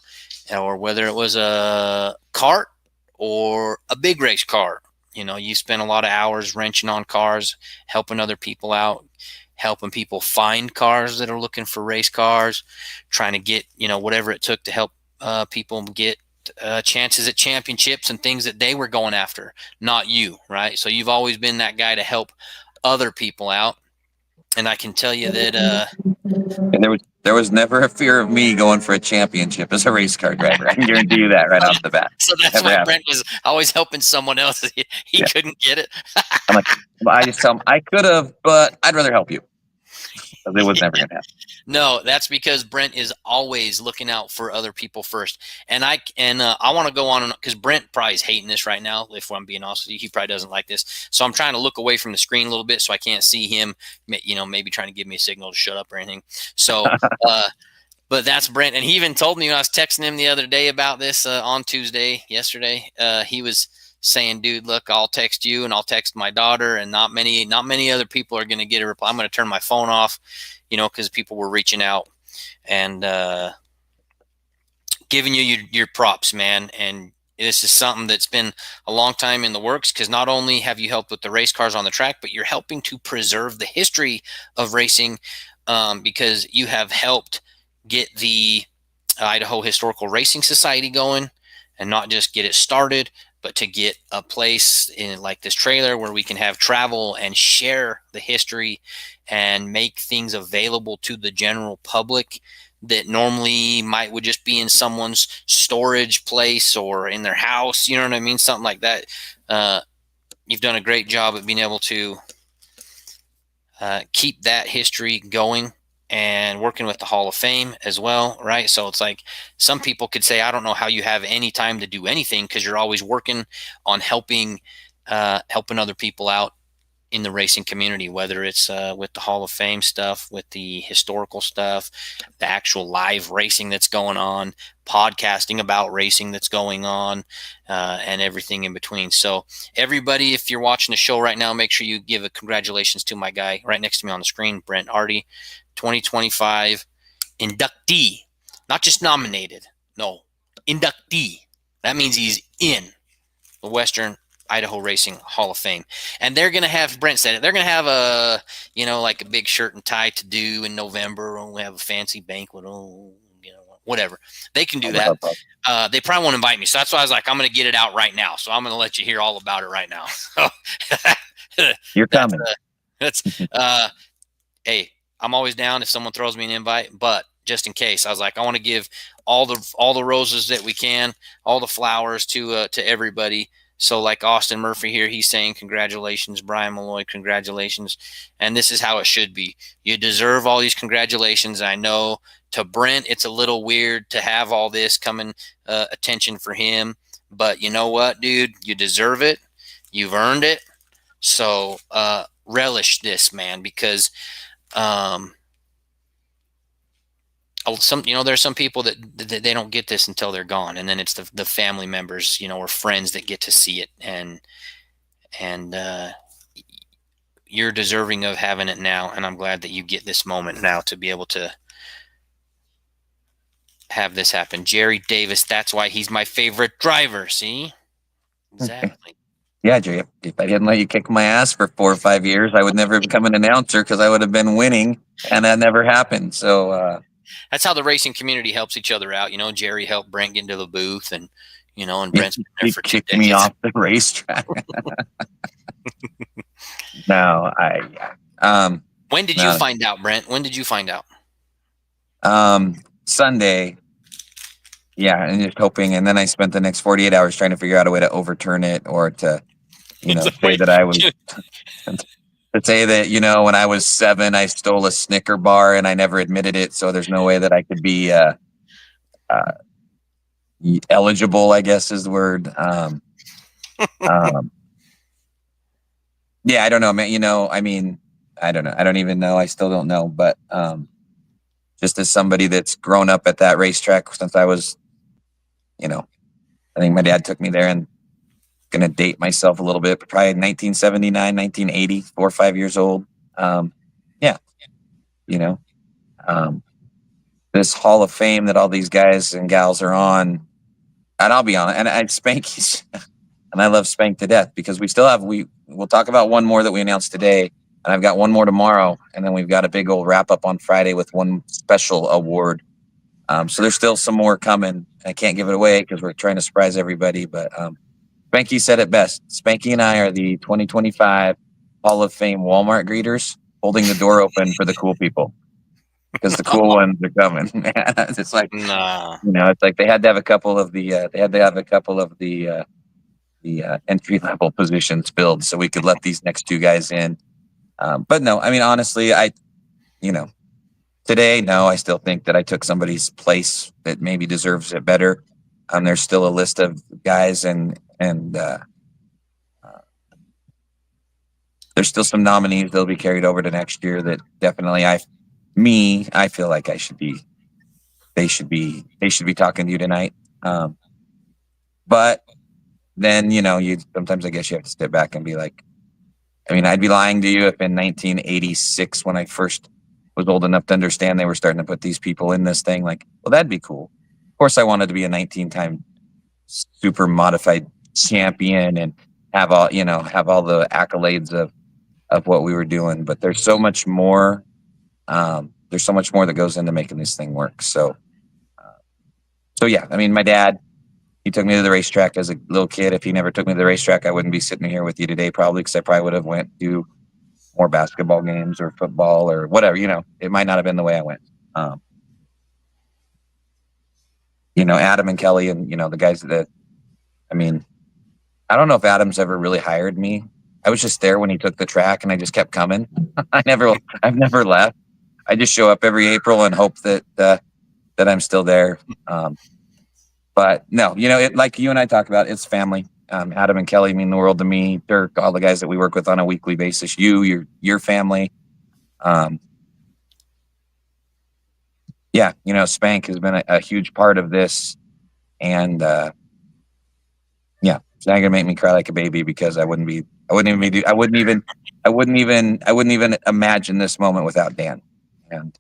S2: or whether it was a kart or a big race car. You know, you spent a lot of hours wrenching on cars, helping other people out, helping people find cars that are looking for race cars, trying to get, you know, whatever it took to help people get chances at championships and things that they were going after, not you, right? So you've always been that guy to help other people out. And I can tell you that
S1: And there was never a fear of me going for a championship as a race car driver. I can guarantee you that right off the bat.
S2: so that's
S1: Never
S2: why
S1: happened.
S2: Brent was always helping someone else. He
S1: Yeah.
S2: couldn't get it.
S1: I'm like, I just tell them I could have, but I'd rather help you. Because it was never going to happen.
S2: No, that's because Brent is always looking out for other people first. And I want to go on, because Brent probably is hating this right now. If I'm being honest with you, he probably doesn't like this. So I'm trying to look away from the screen a little bit so I can't see him, you know, maybe trying to give me a signal to shut up or anything. So, but that's Brent. And he even told me when I was texting him the other day about this on yesterday, he was saying, dude, look, I'll text you and I'll text my daughter, and not many other people are going to get a reply. I'm going to turn my phone off, you know, because people were reaching out and giving you your props, man. And this is something that's been a long time in the works, because not only have you helped with the race cars on the track, but you're helping to preserve the history of racing, because you have helped get the Idaho Historical Racing Society going, and not just get it started, but to get a place in like this trailer where we can have travel and share the history and make things available to the general public that normally would just be in someone's storage place or in their house. You know what I mean? Something like that. You've done a great job of being able to keep that history going, and working with the Hall of Fame as well, right? So it's like some people could say, I don't know how you have any time to do anything, because you're always working on helping other people out in the racing community, whether it's with the Hall of Fame stuff, with the historical stuff, the actual live racing that's going on, podcasting about racing that's going on, and everything in between. So everybody, if you're watching the show right now, make sure you give a congratulations to my guy right next to me on the screen, Brent Hardy, 2025 inductee, not just nominated. No, inductee. That means he's in the Western Idaho Racing Hall of Fame. And they're going to have, Brent said it, they're going to have a, you know, like a big shirt and tie to do in November. Or we have a fancy banquet. Oh, you know, whatever. They can do that. They probably won't invite me. So that's why I was like, I'm going to get it out right now. So I'm going to let you hear all about it right now. So
S1: You're coming.
S2: Hey, I'm always down if someone throws me an invite, but just in case, I was like, I want to give all the roses that we can, all the flowers to everybody. So like Austin Murphy here, he's saying congratulations, Brian Malloy, congratulations. And this is how it should be. You deserve all these congratulations. I know to Brent, it's a little weird to have all this coming attention for him, but you know what, dude, you deserve it. You've earned it. So relish this, man, because there's some people that they don't get this until they're gone, and then it's the family members, you know, or friends that get to see it, and you're deserving of having it now, and I'm glad that you get this moment now to be able to have this happen. Jerry Davis, that's why he's my favorite driver. See, exactly.
S1: Yeah, Jerry, if I didn't let you kick my ass for 4 or 5 years, I would never have become an announcer, because I would have been winning, and that never happened. So
S2: that's how the racing community helps each other out. You know, Jerry helped Brent get into the booth, and you know, and Brent's been there
S1: he
S2: for 2
S1: kicked
S2: decades.
S1: me off the racetrack. No,
S2: When did you find out, Brent? When did you find out?
S1: Sunday. Yeah, and just hoping, and then I spent the next 48 hours trying to figure out a way to overturn it, or to, you know, say that I was, to say that, you know, when I was 7, I stole a Snicker bar and I never admitted it, so there's no way that I could be eligible, I guess is the word. Yeah, I don't know, man. You know, I mean, I don't know. I don't even know. I still don't know. But just as somebody that's grown up at that racetrack since I was, you know, I think my dad took me there in going to date myself a little bit, but probably 1979, 1980, 4 or 5 years old. Yeah, you know, this Hall of Fame that all these guys and gals are on, and I'll be on it. And Spanky's, and I love Spank to death because we'll talk about one more that we announced today, and I've got one more tomorrow, and then we've got a big old wrap up on Friday with one special award. So there's still some more coming. I can't give it away because we're trying to surprise everybody, but Spanky said it best. Spanky and I are the 2025 Hall of Fame Walmart greeters, holding the door open for the cool people because the cool ones are coming. It's like,
S2: Nah.
S1: it's like they had to have a couple of the entry level positions filled so we could let these next two guys in. But no, I mean, honestly, today, no, I still think that I took somebody's place that maybe deserves it better. There's still a list of guys and there's still some nominees that'll be carried over to next year that definitely I feel like they should be talking to you tonight. But then, sometimes I guess you have to step back and be like, I mean, I'd be lying to you if in 1986, when I first was old enough to understand they were starting to put these people in this thing, like, well, that'd be cool. Of course, I wanted to be a 19-time super modified champion and have all the accolades of what we were doing. But there's so much more. There's so much more that goes into making this thing work. So yeah, I mean, my dad, he took me to the racetrack as a little kid. If he never took me to the racetrack, I wouldn't be sitting here with you today, probably, because I probably would have went to more basketball games or football or whatever. It might not have been the way I went. Adam and Kelly and the guys that, I mean, I don't know if Adam's ever really hired me. I was just there when he took the track, and I just kept coming. I've never left. I just show up every April and hope that I'm still there. But no, like you and I talk about, it's family. Adam and Kelly mean the world to me. Dirk, all the guys that we work with on a weekly basis. Your family. Yeah, Spank has been a huge part of this, and yeah, it's not gonna make me cry like a baby because I wouldn't even imagine this moment without Dan. And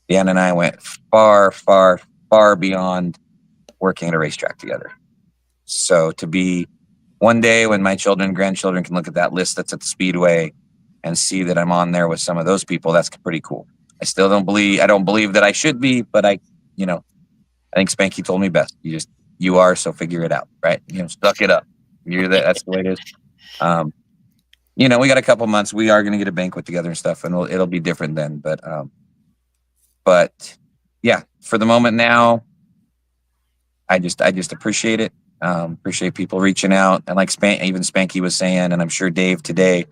S1: Dan and I went far, far, far beyond working at a racetrack together. So to be one day when my children and grandchildren can look at that list that's at the Speedway and see that I'm on there with some of those people, that's pretty cool. I don't believe that I should be, but I think Spanky told me best. You are, so figure it out, right? Suck it up. That's the way it is. We got a couple months. We are going to get a banquet together and stuff, and it'll be different then. But yeah, for the moment now, I just appreciate it. Appreciate people reaching out, and like even Spanky was saying, and I'm sure Dave today,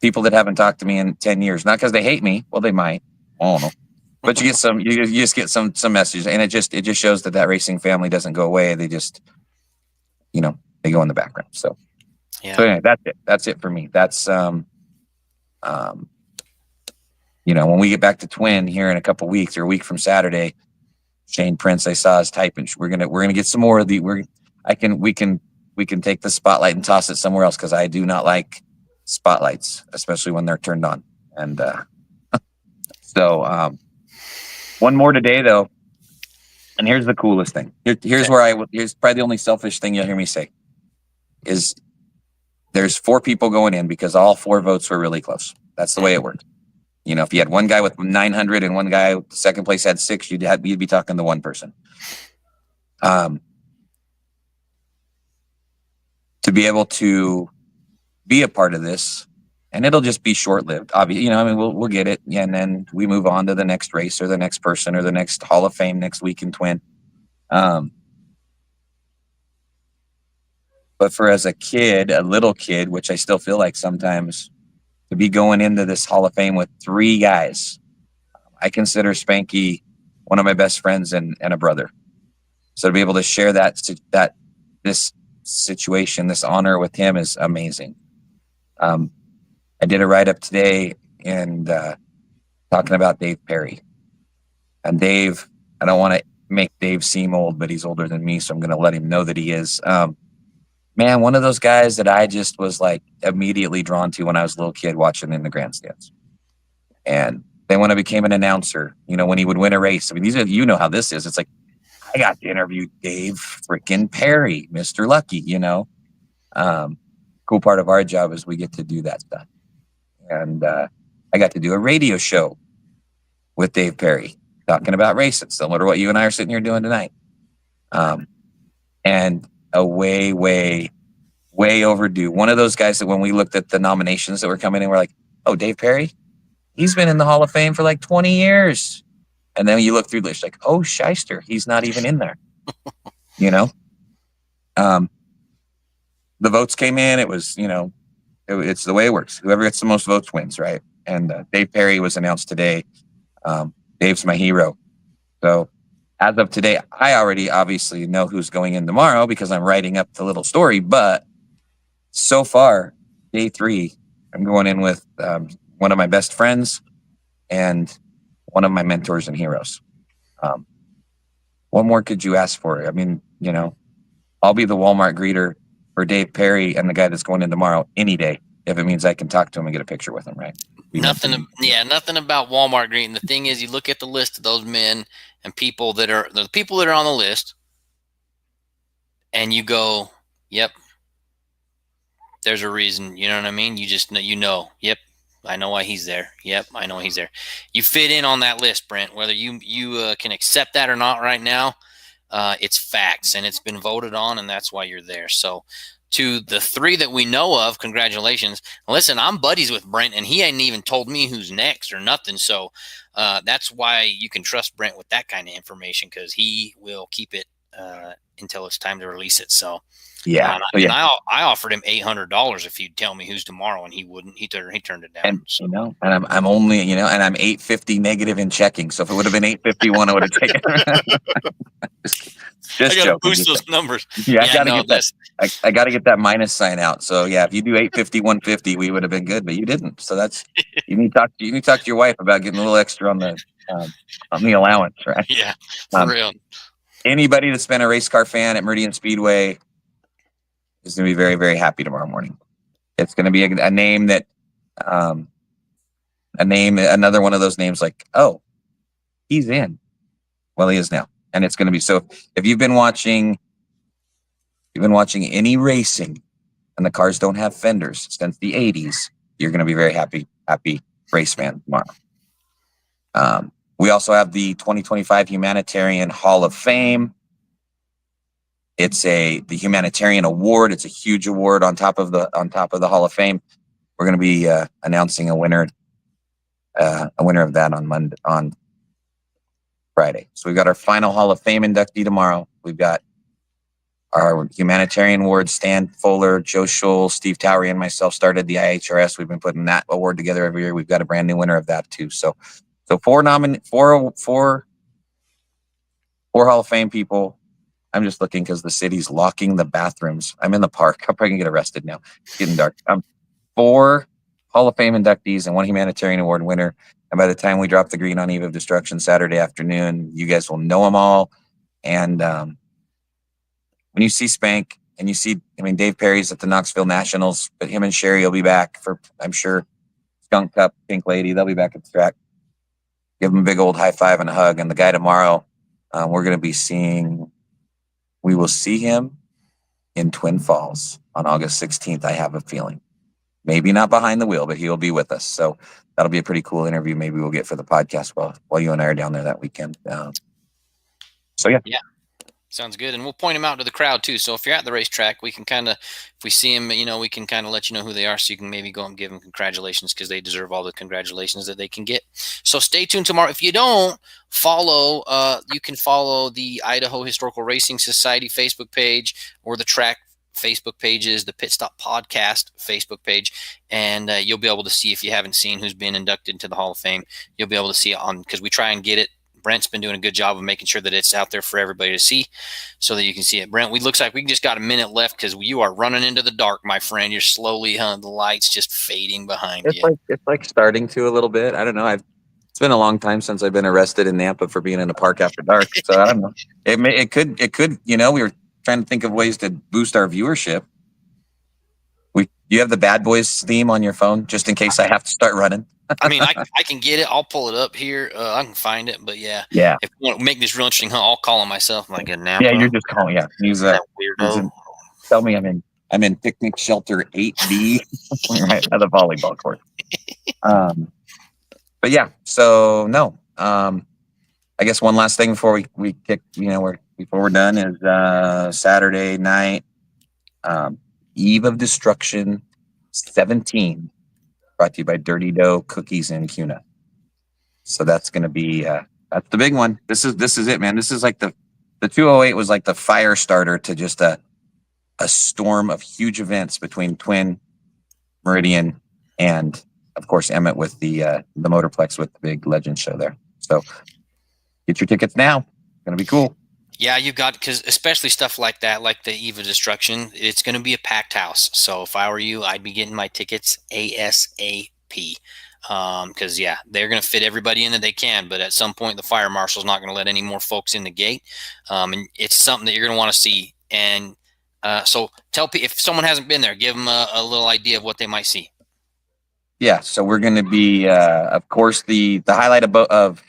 S1: people that haven't talked to me in 10 years, not because they hate me. Well, they might. I don't know. But you just get some messages, and it just shows that racing family doesn't go away. They just, they go in the background. So,
S2: yeah.
S1: So anyway, that's it. That's it for me. That's when we get back to Twin here in a couple weeks or a week from Saturday, Shane Prince, I saw his typing. We're gonna get some more of the. We can take the spotlight and toss it somewhere else because I do not like spotlights, especially when they're turned on. And so one more today though, and here's the coolest thing. Here's probably the only selfish thing you'll hear me say is there's 4 people going in because all 4 votes were really close. That's the way it works. If you had one guy with 900 and one guy second place had 6, you'd be talking to one person. To be able to be a part of this, and it'll just be short-lived. Obviously, we'll get it, and then we move on to the next race or the next person or the next Hall of Fame next week in Twin. But for as a little kid, which I still feel like sometimes, to be going into this Hall of Fame with 3 guys, I consider Spanky one of my best friends and a brother. So to be able to share this situation, this honor with him is amazing. I did a write-up today and talking about Dave Perry. And Dave, I don't want to make Dave seem old, but he's older than me, so I'm going to let him know that he is. man, one of those guys that I just was like immediately drawn to when I was a little kid watching in the grandstands. And then when I became an announcer, when he would win a race, I mean, you know how this is. It's like, I got to interview Dave freaking Perry, Mr. Lucky, Cool part of our job is we get to do that stuff. And I got to do a radio show with Dave Perry talking about racing, similar to what you and I are sitting here doing tonight. And a way, way, way overdue. One of those guys that when we looked at the nominations that were coming in, we're like, oh, Dave Perry, he's been in the Hall of Fame for like 20 years. And then you look through the list, like, oh, shyster, he's not even in there. The votes came in. It was, it's the way it works. Whoever gets the most votes wins, right? And Dave Perry was announced today. Dave's my hero. So as of today, I already obviously know who's going in tomorrow because I'm writing up the little story. But so far, day 3, I'm going in with one of my best friends and one of my mentors and heroes. What more could you ask for? I mean, I'll be the Walmart greeter for Dave Perry and the guy that's going in tomorrow any day if it means I can talk to him and get a picture with him, right?
S2: Nothing about Walmart greeting. The thing is, you look at the list of those men and people that are on the list, and you go, "Yep, there's a reason." You know what I mean? You just know, yep, I know why he's there. Yep, I know he's there. You fit in on that list, Brent. Whether you can accept that or not right now, it's facts, and it's been voted on, and that's why you're there. So, to the 3 that we know of, congratulations. Listen, I'm buddies with Brent, and he ain't even told me who's next or nothing. So that's why you can trust Brent with that kind of information, because he will keep it until it's time to release it. So
S1: yeah,
S2: I offered him $800 if he'd tell me who's tomorrow, and he wouldn't. He turned it down.
S1: And and I'm only and I'm 850 negative in checking. So if it would have been 851, I would have taken. Just
S2: I gotta boost those numbers.
S1: Yeah, I gotta get that. I gotta get that minus sign out. So yeah, if you do 850, 150, we would have been good, but you didn't. So that's you need to talk to your wife about getting a little extra on the allowance, right?
S2: Yeah, for real.
S1: Anybody that's been a race car fan at Meridian Speedway is going to be very, very happy tomorrow morning. It's going to be a name that, another one of those names like, oh, he's in. Well, he is now. And it's going to be, so if you've been watching any racing and the cars don't have fenders since the 80s, you're going to be very happy race fan tomorrow. We also have the 2025 Humanitarian Hall of Fame. It's the Humanitarian Award. It's a huge award on top of the Hall of Fame. We're going to be announcing a winner of that on Friday. So we've got our final Hall of Fame inductee tomorrow. We've got our Humanitarian Award. Stan Fuller, Joe Scholl, Steve Towery, and myself started the IHRS. We've been putting that award together every year. We've got a brand new winner of that too. So 4 Hall of Fame people. I'm just looking because the city's locking the bathrooms. I'm in the park. I'm probably gonna get arrested now. It's getting dark. 4 Hall of Fame inductees and 1 Humanitarian Award winner. And by the time we drop the green on Eve of Destruction Saturday afternoon, you guys will know them all. And when you see Spank and you see, Dave Perry's at the Knoxville Nationals, but him and Sherry will be back for, I'm sure, Skunk Cup, Pink Lady. They'll be back at the track. Give them a big old high five and a hug. And the guy tomorrow, we will see him in Twin Falls on August 16th. I have a feeling. Maybe not behind the wheel, but he will be with us. So that'll be a pretty cool interview. Maybe we'll get for the podcast while you and I are down there that weekend. So yeah.
S2: Sounds good. And we'll point him out to the crowd too. So if you're at the racetrack, we can if we see him, we can kind of let you know who they are. So you can maybe go and give them congratulations, because they deserve all the congratulations that they can get. So stay tuned tomorrow. If you don't follow, you can follow the Idaho Historical Racing Society Facebook page, or the track Facebook pages, the Pit Stop Podcast Facebook page. And you'll be able to see, if you haven't seen who's been inducted into the Hall of Fame, you'll be able to see it because we try and get it. Brent's been doing a good job of making sure that it's out there for everybody to see, so that you can see it. Brent, looks like we just got a minute left, because you are running into the dark, my friend. You're slowly, the light's just fading behind you.
S1: It's like starting to a little bit. I don't know. It's been a long time since I've been arrested in Nampa for being in a park after dark. So I don't know. It could. We were trying to think of ways to boost our viewership. Do you have the Bad Boys theme on your phone just in case I have to start running?
S2: I mean, I can get it. I'll pull it up here. I can find it. But yeah,
S1: Yeah.
S2: if you want to make this real interesting, I'll call him myself. Like a Napa.
S1: Yeah, you're just calling. Yeah, he's
S2: that
S1: weirdo. Tell me I'm in picnic shelter 8B right at the volleyball court. But yeah, so no. I guess one last thing before we kick, before we're done is Saturday night, Eve of Destruction 17, brought to you by Dirty Dough Cookies and Cuna. So that's gonna be that's the big one. This is it, man. This is like the 208 was like the fire starter to just a storm of huge events between Twin, Meridian, and of course Emmett with the Motorplex with the big Legend show there. So get your tickets now. It's gonna be cool.
S2: Yeah, you've got, because especially stuff like that, like the Eve of Destruction, it's going to be a packed house. So if I were you, I'd be getting my tickets ASAP. Because yeah, they're going to fit everybody in that they can, but at some point the fire marshal's not going to let any more folks in the gate. And it's something that you're going to want to see. And so tell people, if someone hasn't been there, give them a little idea of what they might see.
S1: Yeah, so we're going to be, of course, the highlight of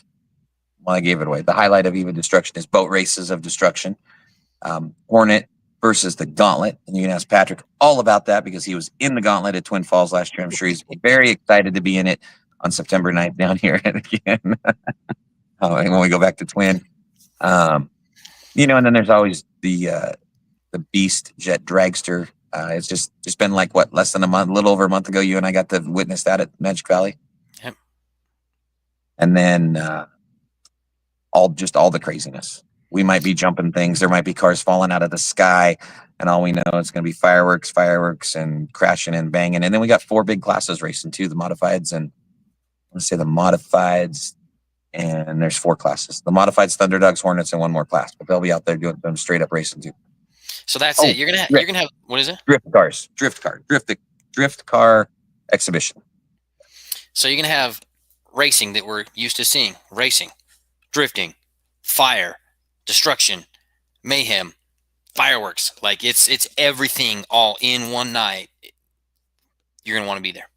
S1: well, I gave it away. The highlight of Eve of Destruction is boat races of destruction. Hornet versus the Gauntlet. And you can ask Patrick all about that because he was in the Gauntlet at Twin Falls last year. I'm sure he's very excited to be in it on September 9th down here again. When we go back to Twin. And then there's always the Beast Jet Dragster. It's just been like, less than a little over a month ago, you and I got to witness that at Magic Valley.
S2: Yep.
S1: And then all the craziness. We might be jumping things. There might be cars falling out of the sky, and all we know it's going to be fireworks, and crashing and banging. And then we got 4 big classes racing too: the modifieds and and there's 4 classes: the modifieds, Thunderdogs, Hornets, and one more class. But they'll be out there doing them straight up racing too.
S2: So that's it. You're gonna have what is it?
S1: Drift car exhibition.
S2: So you're gonna have racing that we're used to seeing: racing, drifting, fire, destruction, mayhem, fireworks. Like it's everything all in one night. You're gonna want to be there.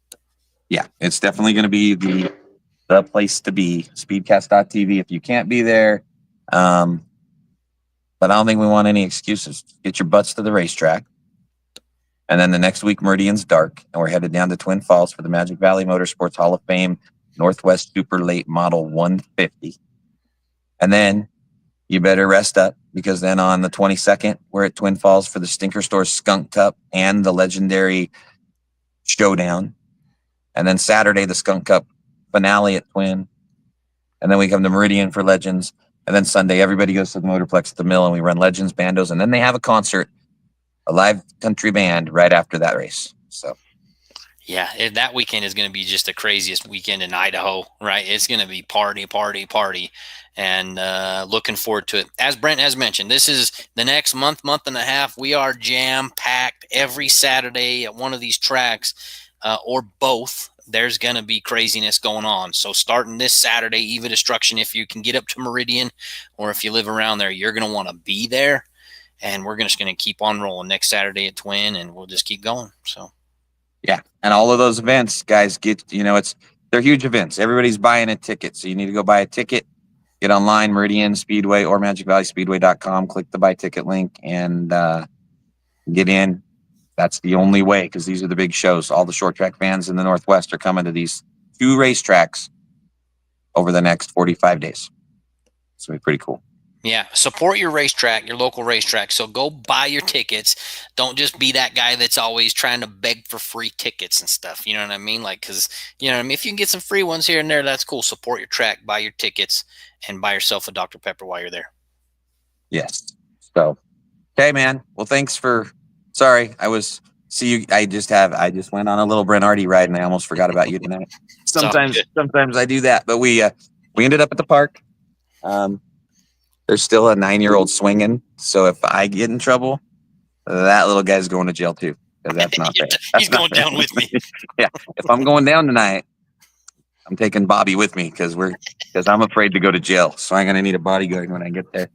S1: Yeah, it's definitely going to be the place to be. Speedcast.tv if you can't be there. But I don't think we want any excuses. Get your butts to the racetrack. And then the next week, Meridian's dark, and we're headed down to Twin Falls for the Magic Valley Motorsports Hall of Fame Northwest Super Late Model 150. And then you better rest up, because then on the 22nd, we're at Twin Falls for the Stinker Store Skunk Cup and the legendary Showdown. And then Saturday, the Skunk Cup finale at Twin. And then we come to Meridian for Legends. And then Sunday, everybody goes to the Motorplex at the Mill, and we run Legends, Bandos. And then they have a concert, a live country band right after that race. So,
S2: yeah, that weekend is going to be just the craziest weekend in Idaho, right? It's going to be party, and looking forward to it. As Brent has mentioned, this is the next month and a half. We are jam-packed every Saturday at one of these tracks, or both. There's going to be craziness going on. So starting this Saturday, Eve of Destruction, if you can get up to Meridian, or if you live around there, you're going to want to be there. And we're just going to keep on rolling next Saturday at Twin, and we'll just keep going. So,
S1: yeah. And all of those events, guys, they're huge events. Everybody's buying a ticket. So you need to go buy a ticket, get online, Meridian Speedway or MagicValleySpeedway.com, click the buy ticket link, and get in. That's the only way, because these are the big shows. All the short track fans in the Northwest are coming to these 2 racetracks over the next 45 days. It's going to be pretty cool.
S2: yeah, support your racetrack, your local racetrack. So go buy your tickets. Don't just be that guy that's always trying to beg for free tickets and stuff. You know what I mean? Like, because, if you can get some free ones here and there, that's cool. Support your track, buy your tickets, and buy yourself a Dr. Pepper while you're there.
S1: Yes. So, okay, man. Well, thanks for... Sorry, I just went on a little Brent Hardy ride, and I almost forgot about you tonight. Sometimes I do that, but we ended up at the park. There's still a 9-year-old swinging, so if I get in trouble, that little guy's going to jail too, because that's not fair.
S2: He's going down with me.
S1: Yeah, if I'm going down tonight, I'm taking Bobby with me because I'm afraid to go to jail, so I'm gonna need a bodyguard when I get there.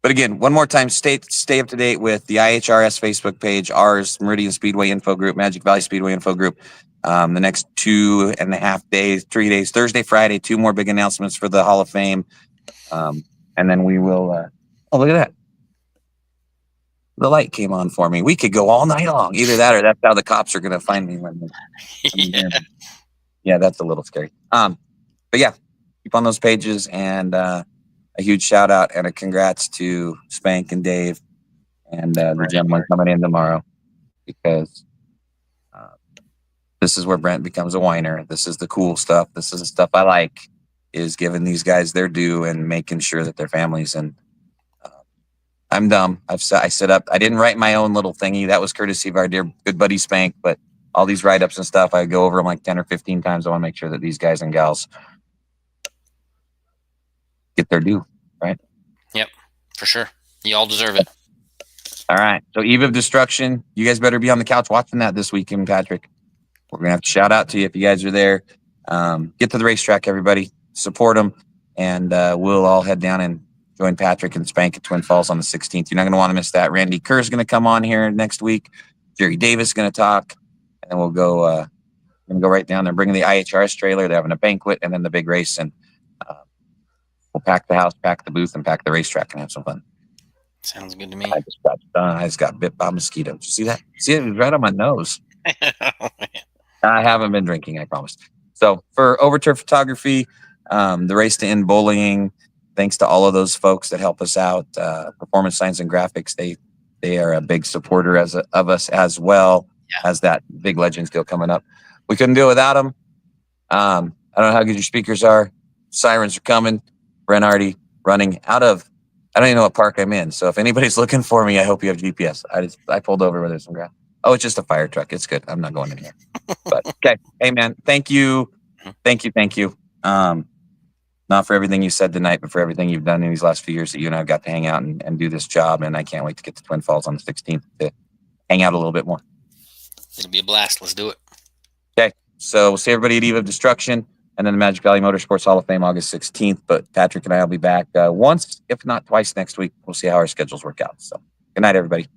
S1: But again, one more time, stay up to date with the IHRS Facebook page, ours, Meridian Speedway Info Group, Magic Valley Speedway Info Group. The next 2.5 days, 3 days, Thursday, Friday, 2 more big announcements for the Hall of Fame. And then we will, oh, look at that. The light came on for me. We could go all night long. Either that or that's how the cops are going to find me when yeah, that's a little scary. But yeah, keep on those pages, and a huge shout out and a congrats to Spank and Dave and the gentleman coming in tomorrow, because this is where Brent becomes a whiner. This is the cool stuff. This is the stuff I like, is giving these guys their due and making sure that their families. And I'm dumb. I set up. I didn't write my own little thingy. That was courtesy of our dear good buddy Spank. But all these write-ups and stuff, I go over them like 10 or 15 times. I want to make sure that these guys and gals get their due, right?
S2: Yep, for sure. You all deserve it.
S1: All right. So Eve of Destruction, you guys better be on the couch watching that this weekend, Patrick. We're going to have to shout out to you if you guys are there. Get to the racetrack, everybody. Support them. And we'll all head down and join Patrick and Spank at Twin Falls on the 16th. You're not going to want to miss that. Randy Kerr is going to come on here next week. Jerry Davis is going to talk. And then we'll go right down there, bringing the IHRS trailer. They're having a banquet and then the big race. And we'll pack the house, pack the booth, and pack the racetrack and have some fun.
S2: Sounds good to me.
S1: I just got bit by mosquitoes. You see that? See it? It was right on my nose. I haven't been drinking, I promise. So for Overturf Photography, the Race to End Bullying, thanks to all of those folks that help us out. Performance Science and Graphics, they are a big supporter of us as well as that big Legends deal coming up. We couldn't do it without them. I don't know how good your speakers are. Sirens are coming. Brent already running out of, I don't even know what park I'm in. So if anybody's looking for me, I hope you have GPS. I pulled over where there's some grass. Oh, it's just a fire truck. It's good. I'm not going in here. But okay. Hey man, thank you. Thank you. Not for everything you said tonight, but for everything you've done in these last few years that you and I have got to hang out and do this job. And I can't wait to get to Twin Falls on the 16th to hang out a little bit more.
S2: It'll be a blast. Let's do it.
S1: Okay. So we'll see everybody at Eve of Destruction and then the Magic Valley Motorsports Hall of Fame August 16th. But Patrick and I will be back once, if not twice next week. We'll see how our schedules work out. So good night, everybody.